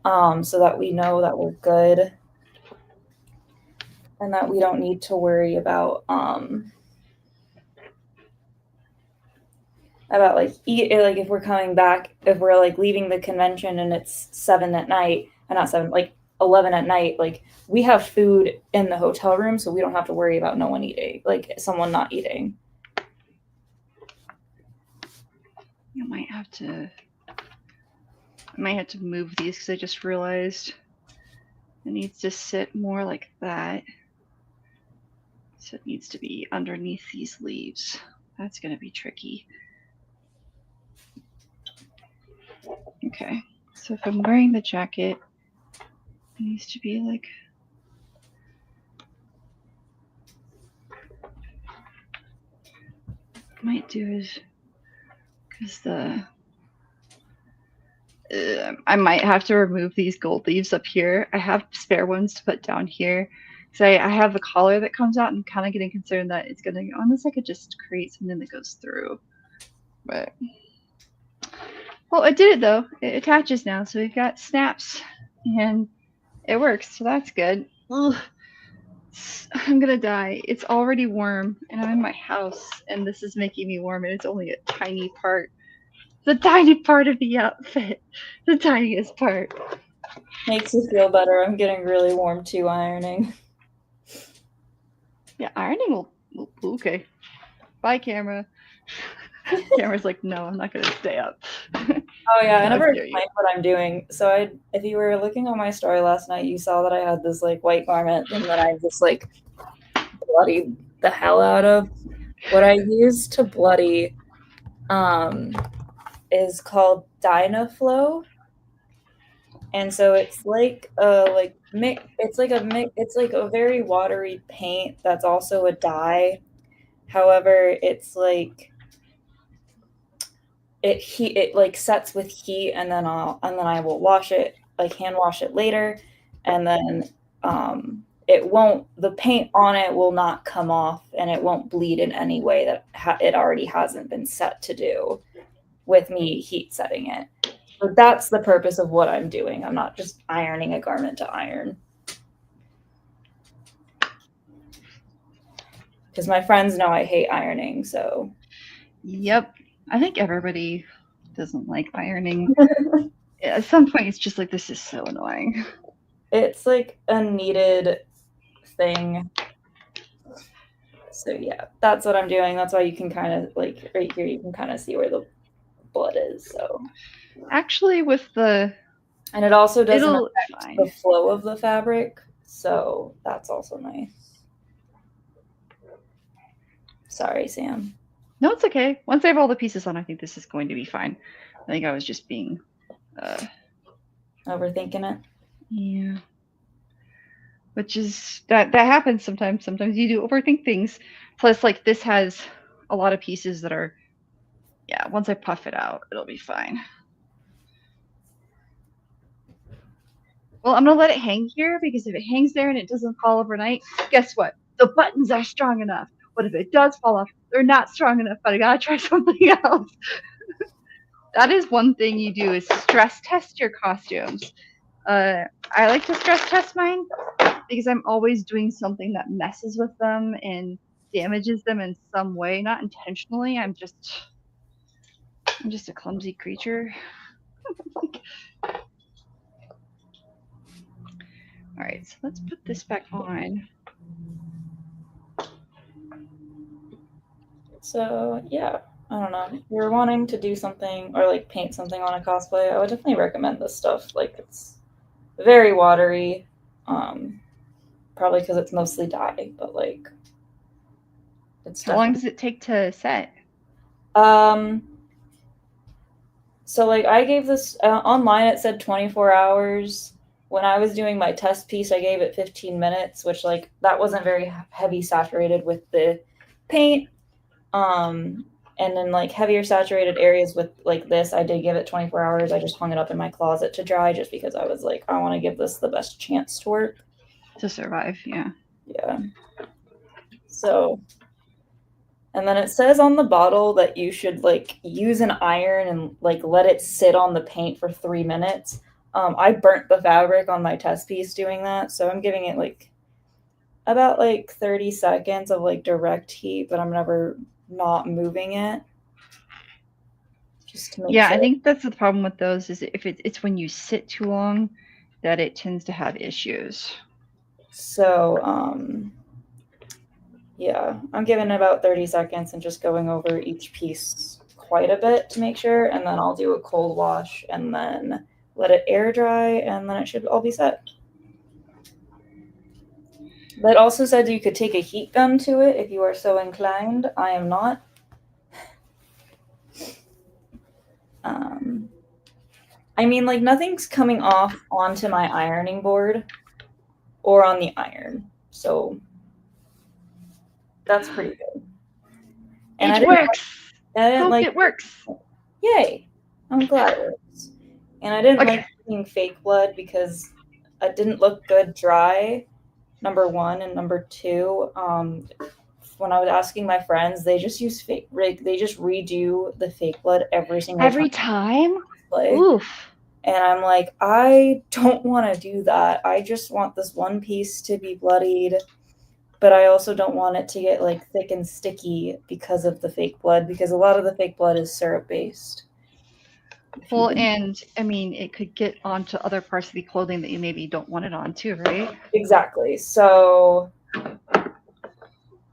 so that we know that we're good and that we don't need to worry about like if we're coming back, if we're like leaving the convention and it's 7 at night, and not 7, like 11 at night, like we have food in the hotel room, so we don't have to worry about no one eating, like someone not eating. I might have to move these because I just realized it needs to sit more like that. So it needs to be underneath these leaves. That's going to be tricky. Okay, so if I'm wearing the jacket, it needs to be like, what I might do is, because I might have to remove these gold leaves up here. I have spare ones to put down here. So I have the collar that comes out, and I'm kind of getting concerned that it's going to, unless I could just create something that goes through. But well, it did it though. It attaches now, so we've got snaps, and it works. So that's good. Ugh. I'm gonna die. It's already warm, and I'm in my house, and this is making me warm, and it's only a tiny part. The tiny part of the outfit. The tiniest part. Makes you feel better. I'm getting really warm too ironing. Yeah, ironing will okay. Bye, camera. Camera's like, no, I'm not gonna stay up. Oh yeah, I never explained what I'm doing. So if you were looking on my story last night, you saw that I had this like white garment and that I just like bloodied the hell out of. What I use to bloody is called Dynaflow. And so it's like it's like a very watery paint that's also a dye. However, it's like it like sets with heat, and then I will wash it, like hand wash it later, and then the paint on it will not come off, and it won't bleed in any way that it already hasn't been set to do with me heat setting it. So that's the purpose of what I'm doing. I'm not just ironing a garment to iron. Because my friends know I hate ironing, so. Yep. I think everybody doesn't like ironing. At some point, it's just like, this is so annoying. It's like a needed thing. So yeah, that's what I'm doing. That's why you can kind of, like, right here, you can kind of see where the blood is, so. Actually, with the... And it also doesn't affect the flow of the fabric, so that's also nice. Sorry, Sam. No, it's okay. Once I have all the pieces on, I think this is going to be fine. I think I was just being... overthinking it? Yeah. Which is... That happens sometimes. Sometimes you do overthink things. Plus, like, this has a lot of pieces that are... Yeah, once I puff it out, it'll be fine. Well, I'm going to let it hang here, because if it hangs there and it doesn't fall overnight, guess what? The buttons are strong enough. But if it does fall off, they're not strong enough, but I got to try something else. That is one thing you do, is stress test your costumes. I like to stress test mine because I'm always doing something that messes with them and damages them in some way. Not intentionally. I'm just a clumsy creature. All right, so let's put this back on. So yeah, I don't know. If you're wanting to do something or like paint something on a cosplay, I would definitely recommend this stuff. Like, it's very watery, probably because it's mostly dye, but like it's. How long does it take to set? So like I gave this online, it said 24 hours. When I was doing my test piece, I gave it 15 minutes, which like that wasn't very heavy saturated with the paint. And then like heavier saturated areas with like this, I did give it 24 hours. I just hung it up in my closet to dry just because I was like, I want to give this the best chance to work. To survive, yeah. Yeah. So, and then it says on the bottle that you should like use an iron and like let it sit on the paint for 3 minutes. I burnt the fabric on my test piece doing that, so I'm giving it like about like 30 seconds of like direct heat, but I'm never not moving it. Just to make sure. I think that's the problem with those, is if it's when you sit too long that it tends to have issues. So, yeah, I'm giving it about 30 seconds and just going over each piece quite a bit to make sure, and then I'll do a cold wash and then let it air dry, and then it should all be set. That also said you could take a heat gun to it if you are so inclined. I am not. I mean, like, nothing's coming off onto my ironing board or on the iron, so that's pretty good. And it works. It works. Yay! I'm glad it works. And I didn't like using fake blood because it didn't look good dry. Number one, and number two, when I was asking my friends, they just use fake, like they just redo the fake blood every single time. Like, Oof. and I'm like, I don't want to do that. I just want this one piece to be bloodied, but I also don't want it to get like thick and sticky because of the fake blood, because a lot of the fake blood is syrup based. Well, and I mean, it could get onto other parts of the clothing that you maybe don't want it on too, right? Exactly. So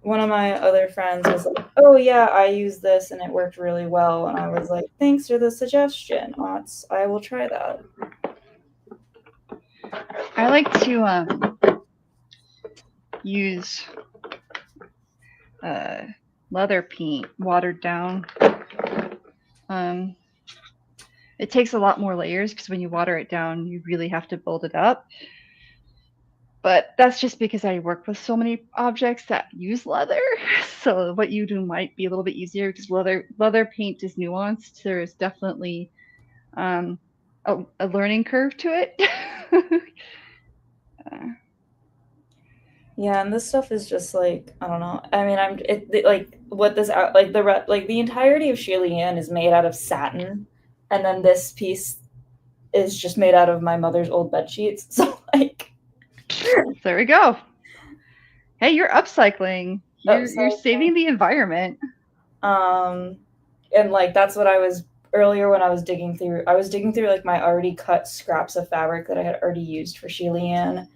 one of my other friends was like, oh yeah, I used this and it worked really well. And I was like, thanks for the suggestion, Otts. I will try that. I like to use leather paint watered down. It takes a lot more layers because when you water it down, you really have to build it up. But that's just because I work with so many objects that use leather. So what you do might be a little bit easier because leather paint is nuanced. There is definitely a learning curve to it. Yeah, and this stuff is just like, I don't know. I mean, like what this like the entirety of Sheila is made out of satin, and then this piece is just made out of my mother's old bed sheets. So like, there we go. Hey, you're upcycling. You're saving the environment. And like that's what I was earlier when I was digging through. I was digging through like my already cut scraps of fabric that I had already used for Sheila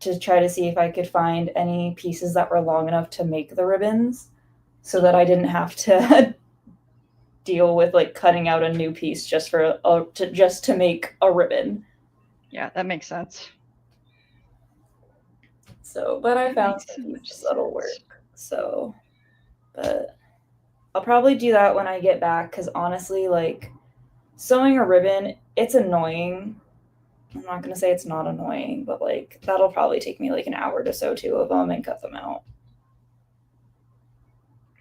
to try to see if I could find any pieces that were long enough to make the ribbons, so that I didn't have to deal with like cutting out a new piece just to make a ribbon. Yeah, that makes sense. So, but I found some pieces that'll work. So, but I'll probably do that when I get back, because honestly, like sewing a ribbon, it's annoying. I'm not going to say it's not annoying, but like that'll probably take me like an hour to sew 2 of them and cut them out.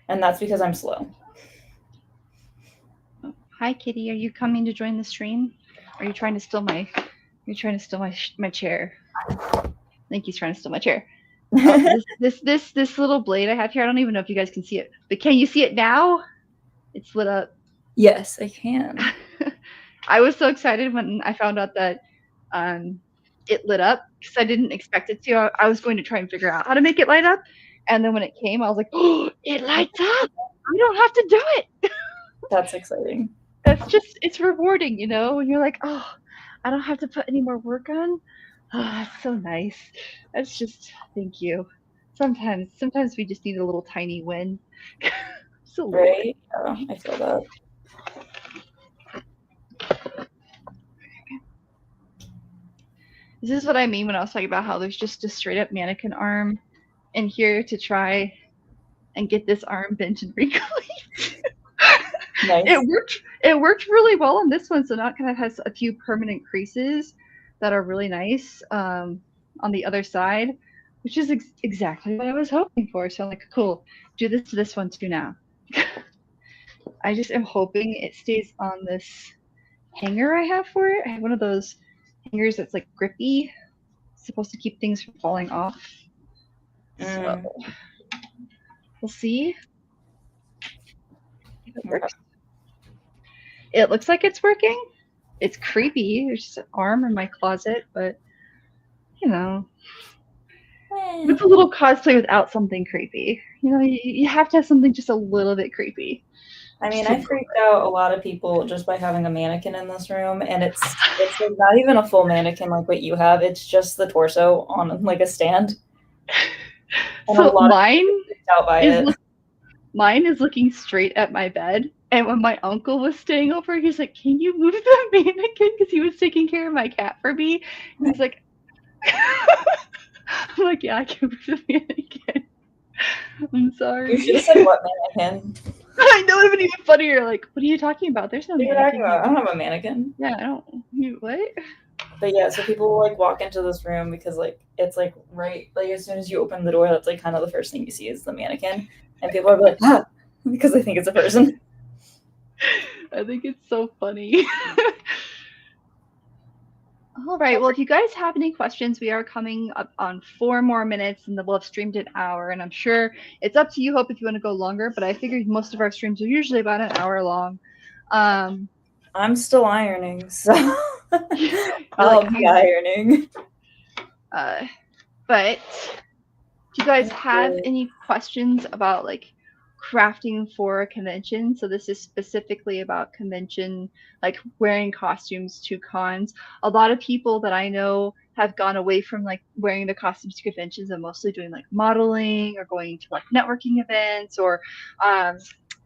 And that's because I'm slow. Oh, hi, Kitty. Are you coming to join the stream? Are you trying to steal my? You're trying to steal my chair. I think he's trying to steal my chair. This little blade I have here. I don't even know if you guys can see it, but can you see it now? It's lit up. Yes, I can. I was so excited when I found out that it lit up because I didn't expect it to. I was going to try and figure out how to make it light up, and then when it came, I was like, "Oh, it lights up! I don't have to do it." That's exciting. It's rewarding, you know, when you're like, "Oh, I don't have to put any more work on." Oh, that's so nice. That's just thank you. Sometimes we just need a little tiny win. So right? Oh, I feel that. This is what I mean when I was talking about how there's just a straight up mannequin arm in here to try and get this arm bent and wrinkly. Nice. It worked really well on this one, so now it kind of has a few permanent creases that are really nice on the other side, which is exactly what I was hoping for. So I'm like, cool, do this to this one too now. I just am hoping it stays on this hanger I have for it. I have one of those hangers that's like grippy. It's supposed to keep things from falling off. So we'll see if it works. It looks like it's working. It's creepy. There's just an arm in my closet, but you know, it's a little cosplay without something creepy. You know, you have to have something just a little bit creepy. I mean, I freaked out a lot of people just by having a mannequin in this room, and it's like not even a full mannequin like what you have. It's just the torso on like a stand. And so mine is looking straight at my bed. And when my uncle was staying over, he's like, "Can you move the mannequin?" Because he was taking care of my cat for me. And he's like, I'm like, "Yeah, I can move the mannequin." I'm sorry. You should have said what mannequin. I know, it would have been even funnier. Like, what are you talking about? There's no mannequin. I don't have a mannequin. Yeah, I don't. What? But yeah, so people will like walk into this room because like it's like right like as soon as you open the door, that's like kind of the first thing you see is the mannequin, and people are like, "Ah," because they think it's a person. I think it's so funny. All right. Well, if you guys have any questions, we are coming up on 4 more minutes, and then we'll have streamed an hour. And I'm sure it's up to you, Hope, if you want to go longer. But I figured most of our streams are usually about an hour long. I'm still ironing, so I'll like, be ironing. But do you guys have any questions about like crafting for a convention? So this is specifically about convention, like wearing costumes to cons. A lot of people that I know have gone away from like wearing the costumes to conventions and mostly doing like modeling or going to like networking events or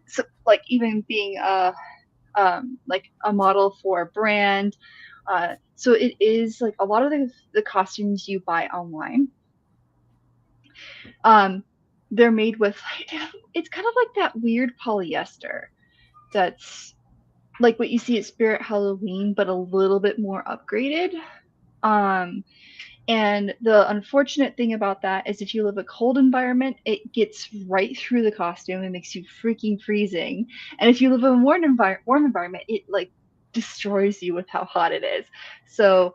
so, like even being like a model for a brand. So it is like a lot of the costumes you buy online. They're made with, it's kind of like that weird polyester that's like what you see at Spirit Halloween, but a little bit more upgraded. And the unfortunate thing about that is if you live a cold environment, it gets right through the costume and makes you freaking freezing. And if you live in a warm environment, it like destroys you with how hot it is. So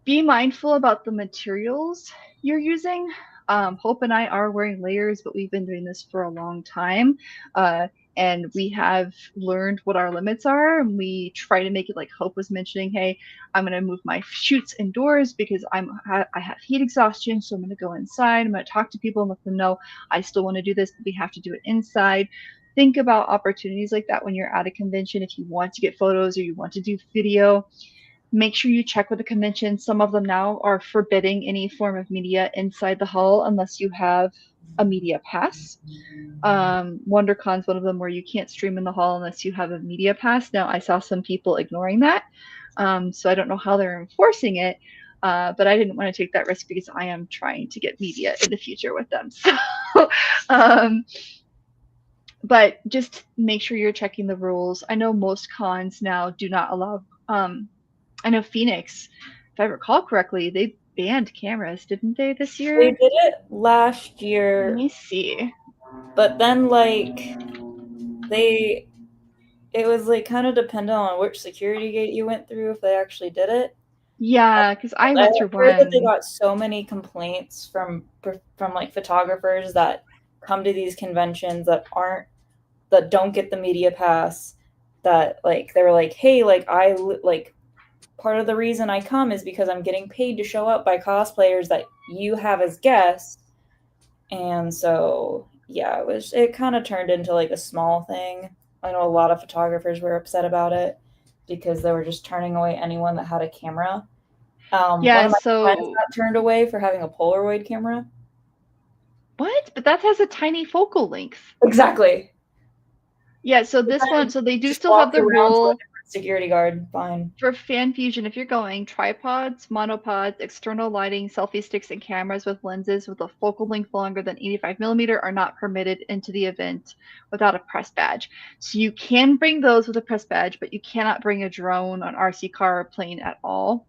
be mindful about the materials you're using. Hope and I are wearing layers, but we've been doing this for a long time. And we have learned what our limits are. And we try to make it like Hope was mentioning, hey, I'm going to move my shoots indoors because I have heat exhaustion. So I'm going to go inside. I'm going to talk to people and let them know I still want to do this, but we have to do it inside. Think about opportunities like that when you're at a convention. If you want to get photos or you want to do video, make sure you check with the convention. Some of them now are forbidding any form of media inside the hall unless you have a media pass. WonderCon's one of them where you can't stream in the hall unless you have a media pass. Now, I saw some people ignoring that, so I don't know how they're enforcing it. But I didn't want to take that risk because I am trying to get media in the future with them. So, but just make sure you're checking the rules. I know most cons now do not allow I know Phoenix, if I recall correctly, they banned cameras, didn't they, this year? They did it last Let year, me see. but then like it was like kind of dependent on which security gate you went through if they actually did it. Yeah, because I went through heard that they one. got so many complaints from like photographers that come to these conventions that don't get the media pass, that like they were like, hey, like I like part of the reason I come is because I'm getting paid to show up by cosplayers that you have as guests. And so, yeah, it kind of turned into like a small thing. I know a lot of photographers were upset about it because they were just turning away anyone that had a camera. Yeah, one of my friends so got turned away for having a Polaroid camera. what? But that has a tiny focal length. Exactly. Yeah, so this one, so they do Just still have walked the around to a rule different security guard. Fine. for fan fusion. If you're going tripods, monopods, external lighting, selfie sticks, and cameras with lenses with a focal length longer than 85 millimeter are not permitted into the event without a press badge. So you can bring those with a press badge, but you cannot bring a drone, an RC car, or plane at all.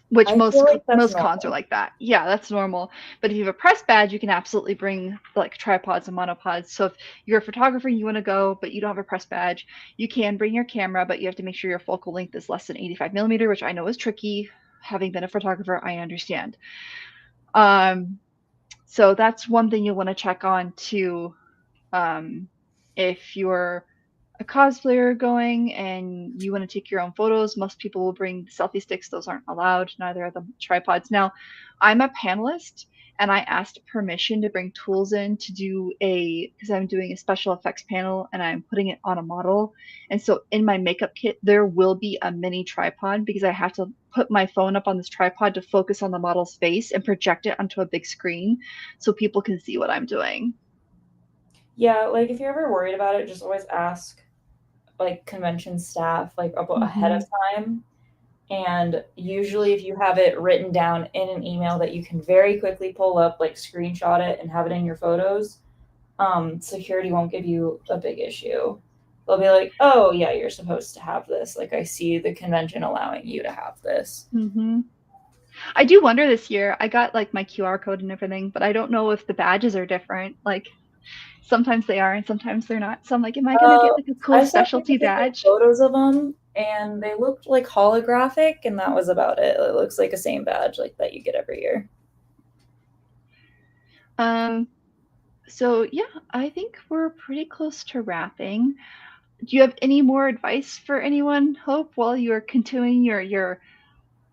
Which I most feel like that's most normal. cons are like that. Yeah, that's normal. But if you have a press badge, you can absolutely bring like tripods and monopods. So if you're a photographer and you want to go, but you don't have a press badge, you can bring your camera, but you have to make sure your focal length is less than 85 millimeter, which I know is tricky. Having been a photographer, I understand. So that's one thing you'll want to check on too. If you're a cosplayer going and you want to take your own photos, most people will bring selfie sticks. Those aren't allowed, neither are the tripods. Now, I'm a panelist and I asked permission to bring tools in to do because I'm doing a special effects panel and I'm putting it on a model. And so in my makeup kit, there will be a mini tripod because I have to put my phone up on this tripod to focus on the model's face and project it onto a big screen so people can see what I'm doing. Yeah, like if you're ever worried about it, just always ask like convention staff like ahead of time. And usually if you have it written down in an email that you can very quickly pull up, like screenshot it and have it in your photos, security won't give you a big issue. They'll be like, oh yeah, you're supposed to have this. Like I see the convention allowing you to have this. I do wonder this year. I got like my QR code and everything, but I don't know if the badges are different. Like sometimes they are and sometimes they're not. So I'm like, am I gonna get like a cool specialty badge? Photos of them, and they looked like holographic, and that was about it. It looks like a same badge like that you get every year. So yeah, I think we're pretty close to wrapping. Do you have any more advice for anyone, Hope, while you're continuing your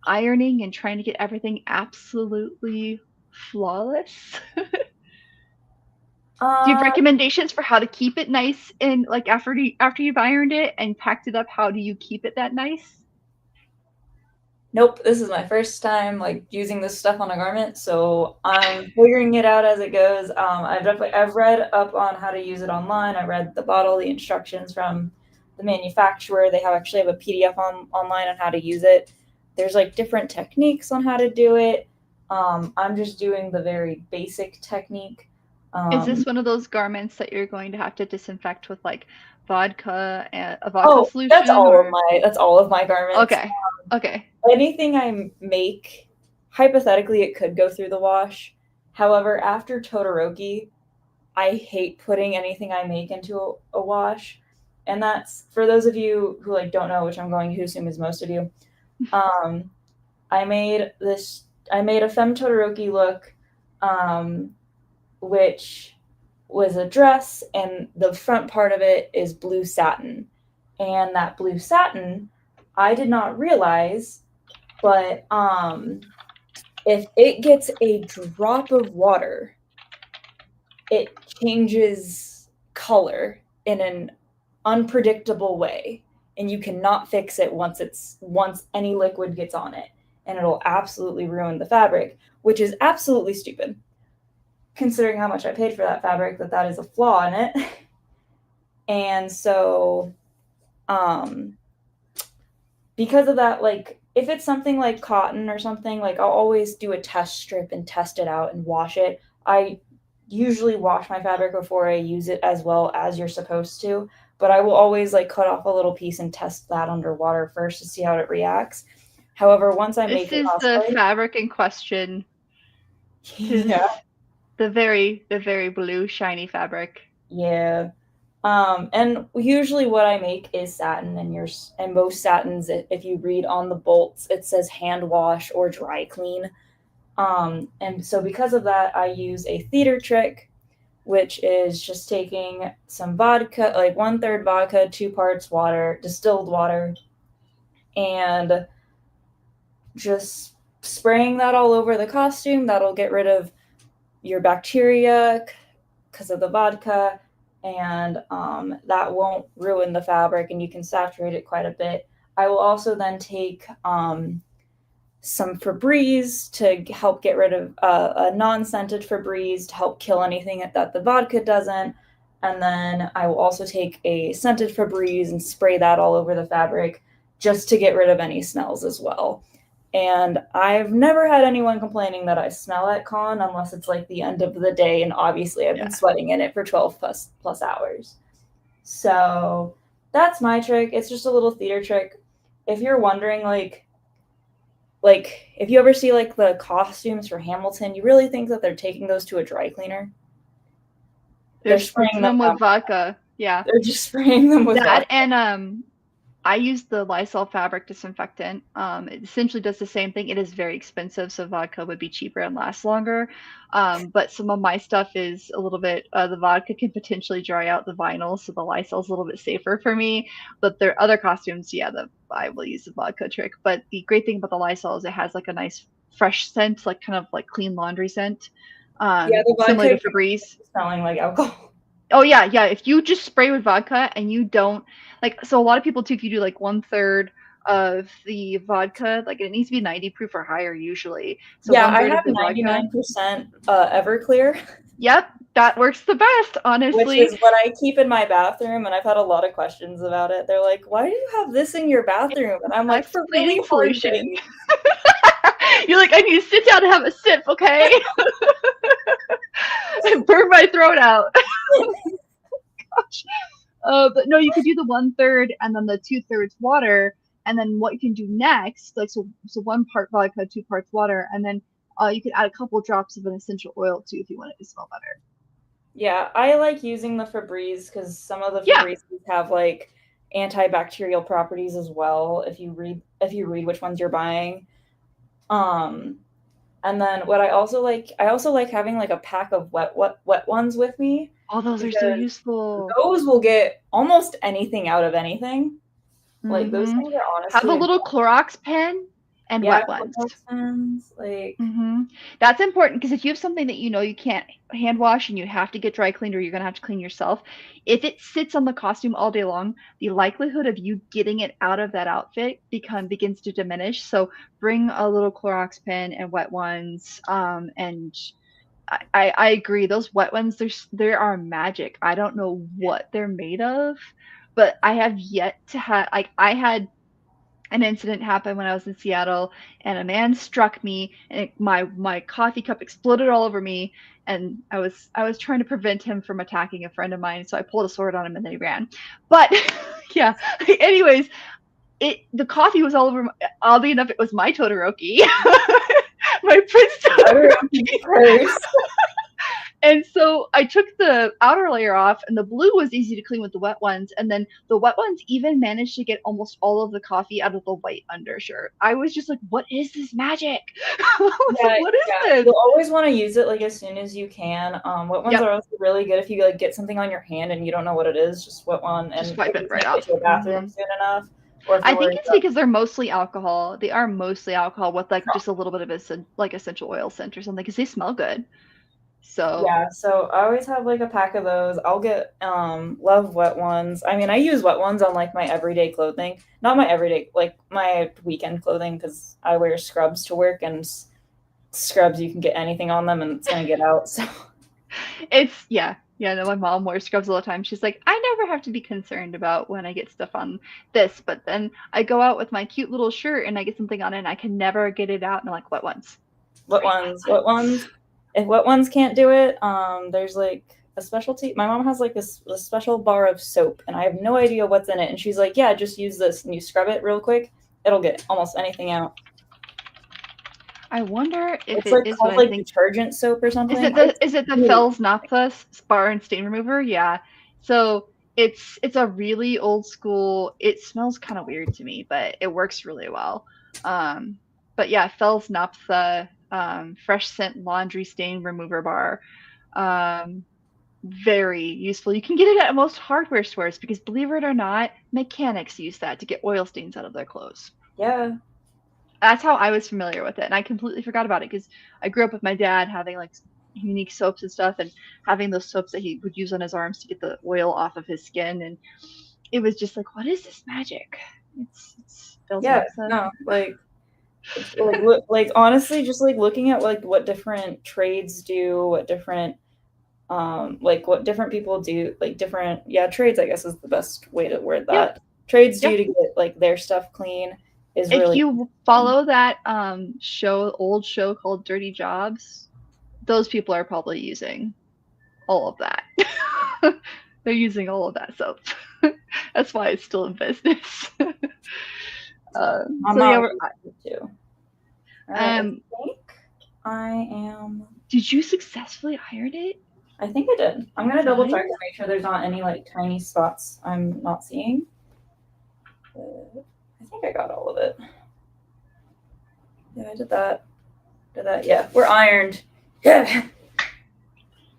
ironing and trying to get everything absolutely flawless? Do you have Uh, recommendations for how to keep it nice and like after you've ironed it and packed it up? How do you keep it that nice? nope, this is my first time like using this stuff on a garment, so I'm figuring it out as it goes. I've read up on how to use it online. I read the bottle, the instructions from the manufacturer. They have a PDF online on how to use it. There's like different techniques on how to do it. I'm just doing the very basic technique. Is this Um, one of those garments that you're going to have to disinfect with like vodka and a vodka oh, solution or that's all of my garments. okay. Okay. Anything I make, hypothetically, it could go through the wash. However, after Todoroki, I hate putting anything I make into a wash. And that's for those of you who like don't know, which I'm going to assume is most of you. Um, I made this. I made a femme Todoroki look, um, which was a dress, and the front part of it is blue satin. And that blue satin, I did not realize, but if it gets a drop of water, it changes color in an unpredictable way, and you cannot fix it once any liquid gets on it, and it'll absolutely ruin the fabric, which is absolutely stupid considering how much I paid for that fabric, that is a flaw in it. And so because of that, like if it's something like cotton or something, like I'll always do a test strip and test it out and wash it. I usually wash my fabric before I use it as well as you're supposed to, but I will always like cut off a little piece and test that underwater first to see how it reacts. However, once I This make it is the cosplay, fabric in question. This is yeah, the very blue shiny fabric. yeah. And usually what I make is satin, and most satins, if you read on the bolts, it says hand wash or dry clean. And so because of that, I use a theater trick, which is just taking some vodka, like 1/3 vodka, 2 parts water, distilled water, and just spraying that all over the costume. That'll get rid of your bacteria because of the vodka, and that won't ruin the fabric, and you can saturate it quite a bit. I will also then take some Febreze to help get rid of a non-scented Febreze to help kill anything that the vodka doesn't. And then I will also take a scented Febreze and spray that all over the fabric just to get rid of any smells as well. And I've never had anyone complaining that I smell at con unless it's like the end of the day, and obviously I've been sweating in it for 12 plus hours. So that's my trick. It's just a little theater trick. If you're wondering, like if you ever see like the costumes for Hamilton, you really think that they're taking those to a dry cleaner? They're They're spraying spritzing them them with down. vodka. Yeah. They're just spraying them with That vodka. and I use the Lysol fabric disinfectant. It essentially does the same thing. It is very expensive, so vodka would be cheaper and last longer. But some of my stuff is a little bit. The vodka can potentially dry out the vinyl, so the Lysol's a little bit safer for me. But there are other costumes, yeah, I will use the vodka trick. But the great thing about the Lysol is it has like a nice fresh scent, like kind of like clean laundry scent, Yeah, the similar vodka to Febreze. smelling like alcohol. Oh yeah, yeah. If you just spray with vodka and you don't like, so a lot of people too, if you do like 1/3 of the vodka, like it needs to be 90 proof or higher usually. So Yeah, one I third of have the vodka. 99% Everclear, Yep, that works the best, which honestly. is what I keep in my bathroom, and I've had a lot of questions about it. They're like, "Why do you have this in your bathroom?" And I'm like, That's "For really cleaning hard solution. days." You're like, I need to sit down and have a sip, okay? And burn my throat out. Gosh. But no, you could do the 1/3 and then the 2/3 water, and then what you can do next, like so 1 part vodka, 2 parts water, and then you could add a couple drops of an essential oil too if you want it to smell better. Yeah, I like using the Febreze because some of the Yeah, Febrezes have like antibacterial properties as well if you read which ones you're buying. And then what I also like having like a pack of wet ones with me. Oh, those are so useful. Those will get almost anything out of anything. Like those things are honestly have a little Clorox pen and wet ones. Like that's important because if you have something that you can't hand wash and you have to get dry cleaned or you're gonna have to clean yourself, if it sits on the costume all day long, the likelihood of you getting it out of that outfit begins to diminish. So bring a little Clorox pen and wet ones. And I agree, those wet ones, they are magic. I don't know what they're made of, but I have yet to have, like, I had an incident happen when I was in Seattle, and a man struck me, and my coffee cup exploded all over me, and I was trying to prevent him from attacking a friend of mine, so I pulled a sword on him and then he ran. But yeah, anyways, the coffee was all over. Oddly enough, it was my Todoroki, my Prince Todoroki. And so I took the outer layer off, and the blue was easy to clean with the wet ones. And then the wet ones even managed to get almost all of the coffee out of the white undershirt. I was just like, what is this magic? What is this? You'll always want to use it like as soon as you can. Wet ones are also really good if you like get something on your hand and you don't know what it is. Just wet one and just wipe it right off. Get to the bathroom soon enough. I think it's because they're mostly alcohol. They are mostly alcohol with like just a little bit of essential oil scent or something because they smell good. So yeah, so I always have like a pack of those. I'll get love wet ones. I mean, I use wet ones on like my everyday clothing, not my everyday, like my weekend clothing, because I wear scrubs to work, and scrubs you can get anything on them and it's gonna get out. So it's no, my mom wears scrubs all the time. She's like, I never have to be concerned about when I get stuff on this, but then I go out with my cute little shirt and I get something on it and I can never get it out, and I'm like, wet ones. Wet ones. If wet ones can't do it, there's like a specialty. My mom has like a special bar of soap, and I have no idea what's in it. And she's like, yeah, just use this, and you scrub it real quick. It'll get almost anything out. I wonder if it's like called like detergent soap or something. Is it the Fells Naphtha bar and stain remover? Yeah. So it's a really old school. It smells kind of weird to me, but it works really well. But yeah, Fells Naphtha. Fresh scent laundry stain remover bar. Very useful. You can get it at most hardware stores because, believe it or not, mechanics use that to get oil stains out of their clothes. Yeah. That's how I was familiar with it, and I completely forgot about it because I grew up with my dad having like unique soaps and stuff, and having those soaps that he would use on his arms to get the oil off of his skin, and it was just like, what is this magic? It's no, like honestly, just like looking at like what different trades do, what different people do, like different trades, I guess is the best way to word that. Trades do to get like their stuff clean is really. If you follow that old show called Dirty Jobs, those people are probably using all of that. They're using all of that soap. That's why it's still in business. Too. I think I am. Did you successfully iron it? I think I did. I'm gonna double check to make sure there's not any like tiny spots I'm not seeing. I think I got all of it. Yeah, I did that. Yeah, we're ironed. Yeah.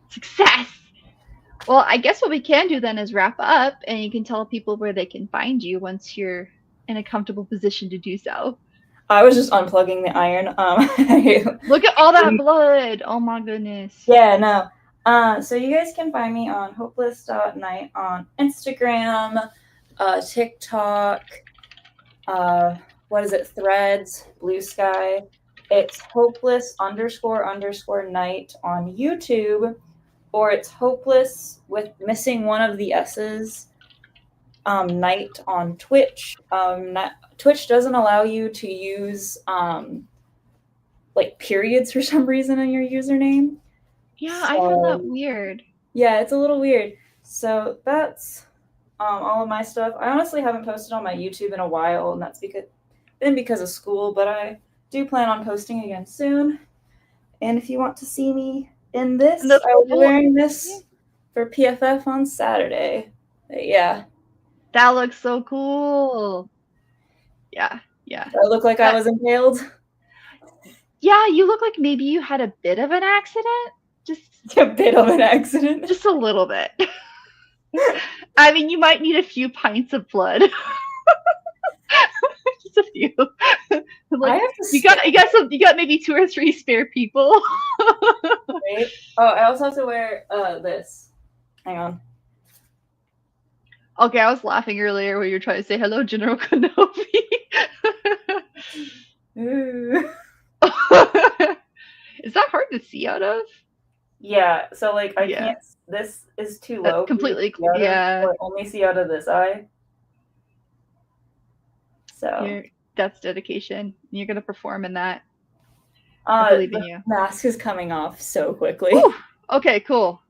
Success. Well, I guess what we can do then is wrap up, and you can tell people where they can find you once you're in a comfortable position to do so. I was just unplugging the iron. Look at all that blood. Oh my goodness. Yeah, no. So you guys can find me on hopeless.night on Instagram, TikTok, Threads, Blue Sky. It's hopeless __ on YouTube, or it's hopeless with missing one of the S's. Night on Twitch. Twitch doesn't allow you to use like periods for some reason in your username. Yeah, I found that weird. Yeah, it's a little weird. So that's all of my stuff. I honestly haven't posted on my YouTube in a while, and that's because of school, but I do plan on posting again soon. And if you want to see me in this, I will be wearing this for PFF on Saturday. But yeah. That looks so cool. Yeah, yeah. I look like I was impaled. Yeah, you look like maybe you had a bit of an accident. Just A bit of an accident. just a little bit. I mean, you might need a few pints of blood. Just a few. Like I have to you got maybe 2 or 3 spare people. wait. Oh, I also have to wear this. Hang on. Okay, I was laughing earlier when you were trying to say hello, General Kenobi. Is that hard to see out of? Yeah, so like I Yeah. can't. This is too low. Completely, so yeah. I only see out of this eye. So that's dedication. You're gonna perform in that. I believe in you. Mask is coming off so quickly. Whew. Okay, cool.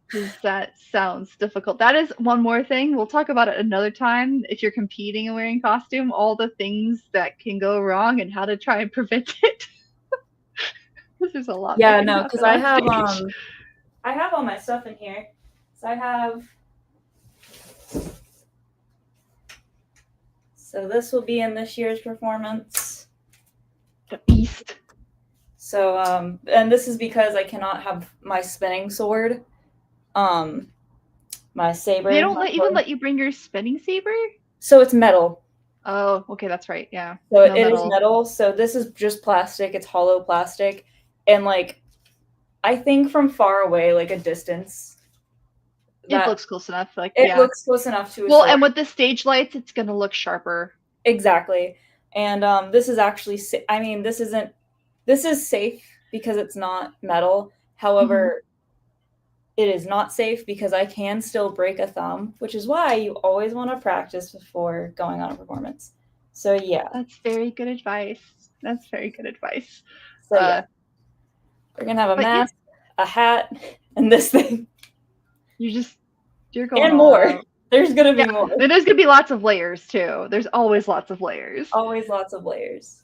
That sounds difficult. That is one more thing. We'll talk about it another time. If you're competing and wearing costume, all the things that can go wrong and how to try and prevent it. This is a lot. Yeah, no, because I have all my stuff in here. So I have. So this will be in this year's performance. The beast. So and this is because I cannot have my spinning sword. My saber. They don't let you bring your spinning saber? So it's metal. Oh, okay, that's right. Yeah. So it is metal. So this is just plastic. It's hollow plastic. And like I think from far away, like a distance. It looks close enough. Like it looks close enough to a well, sword. and with the stage lights, it's gonna look sharper. Exactly. And this is actually this is safe because it's not metal. However, it is not safe because I can still break a thumb, which is why you always want to practice before going on a performance. So yeah. That's very good advice. That's very good advice. So yeah. We're gonna have a mask, a hat, and this thing. You're going and more. Out. There's gonna be more. There's gonna be lots of layers too. There's always lots of layers. Always lots of layers.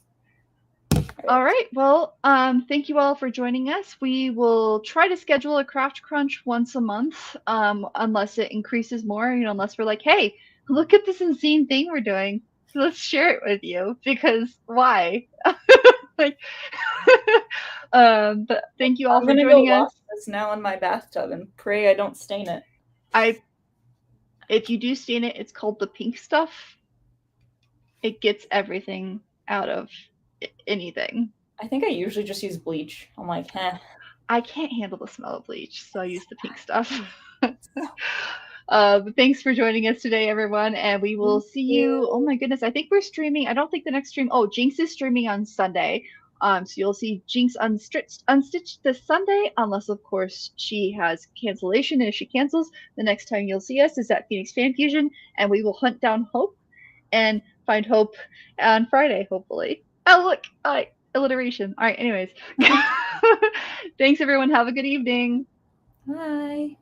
All right. Well, thank you all for joining us. We will try to schedule a craft crunch once a month, unless it increases more. Unless we're like, hey, look at this insane thing we're doing. So let's share it with you because why? Like, but thank you all for joining us. This now in my bathtub and pray I don't stain it. If you do stain it, it's called the pink stuff. It gets everything out of anything. I think I usually just use bleach. I'm like, I can't handle the smell of bleach, so I use the pink stuff. But thanks for joining us today, everyone, and we will see you. Oh my goodness, I think we're streaming. I don't think the next stream. Oh, Jinx is streaming on Sunday. So you'll see Jinx unstitched this Sunday, unless of course she has cancellation. And if she cancels, the next time you'll see us is at Phoenix Fan Fusion, and we will hunt down Hope and find Hope on Friday, hopefully. Oh look, alliteration. All right, anyways. Thanks everyone. Have a good evening. Bye.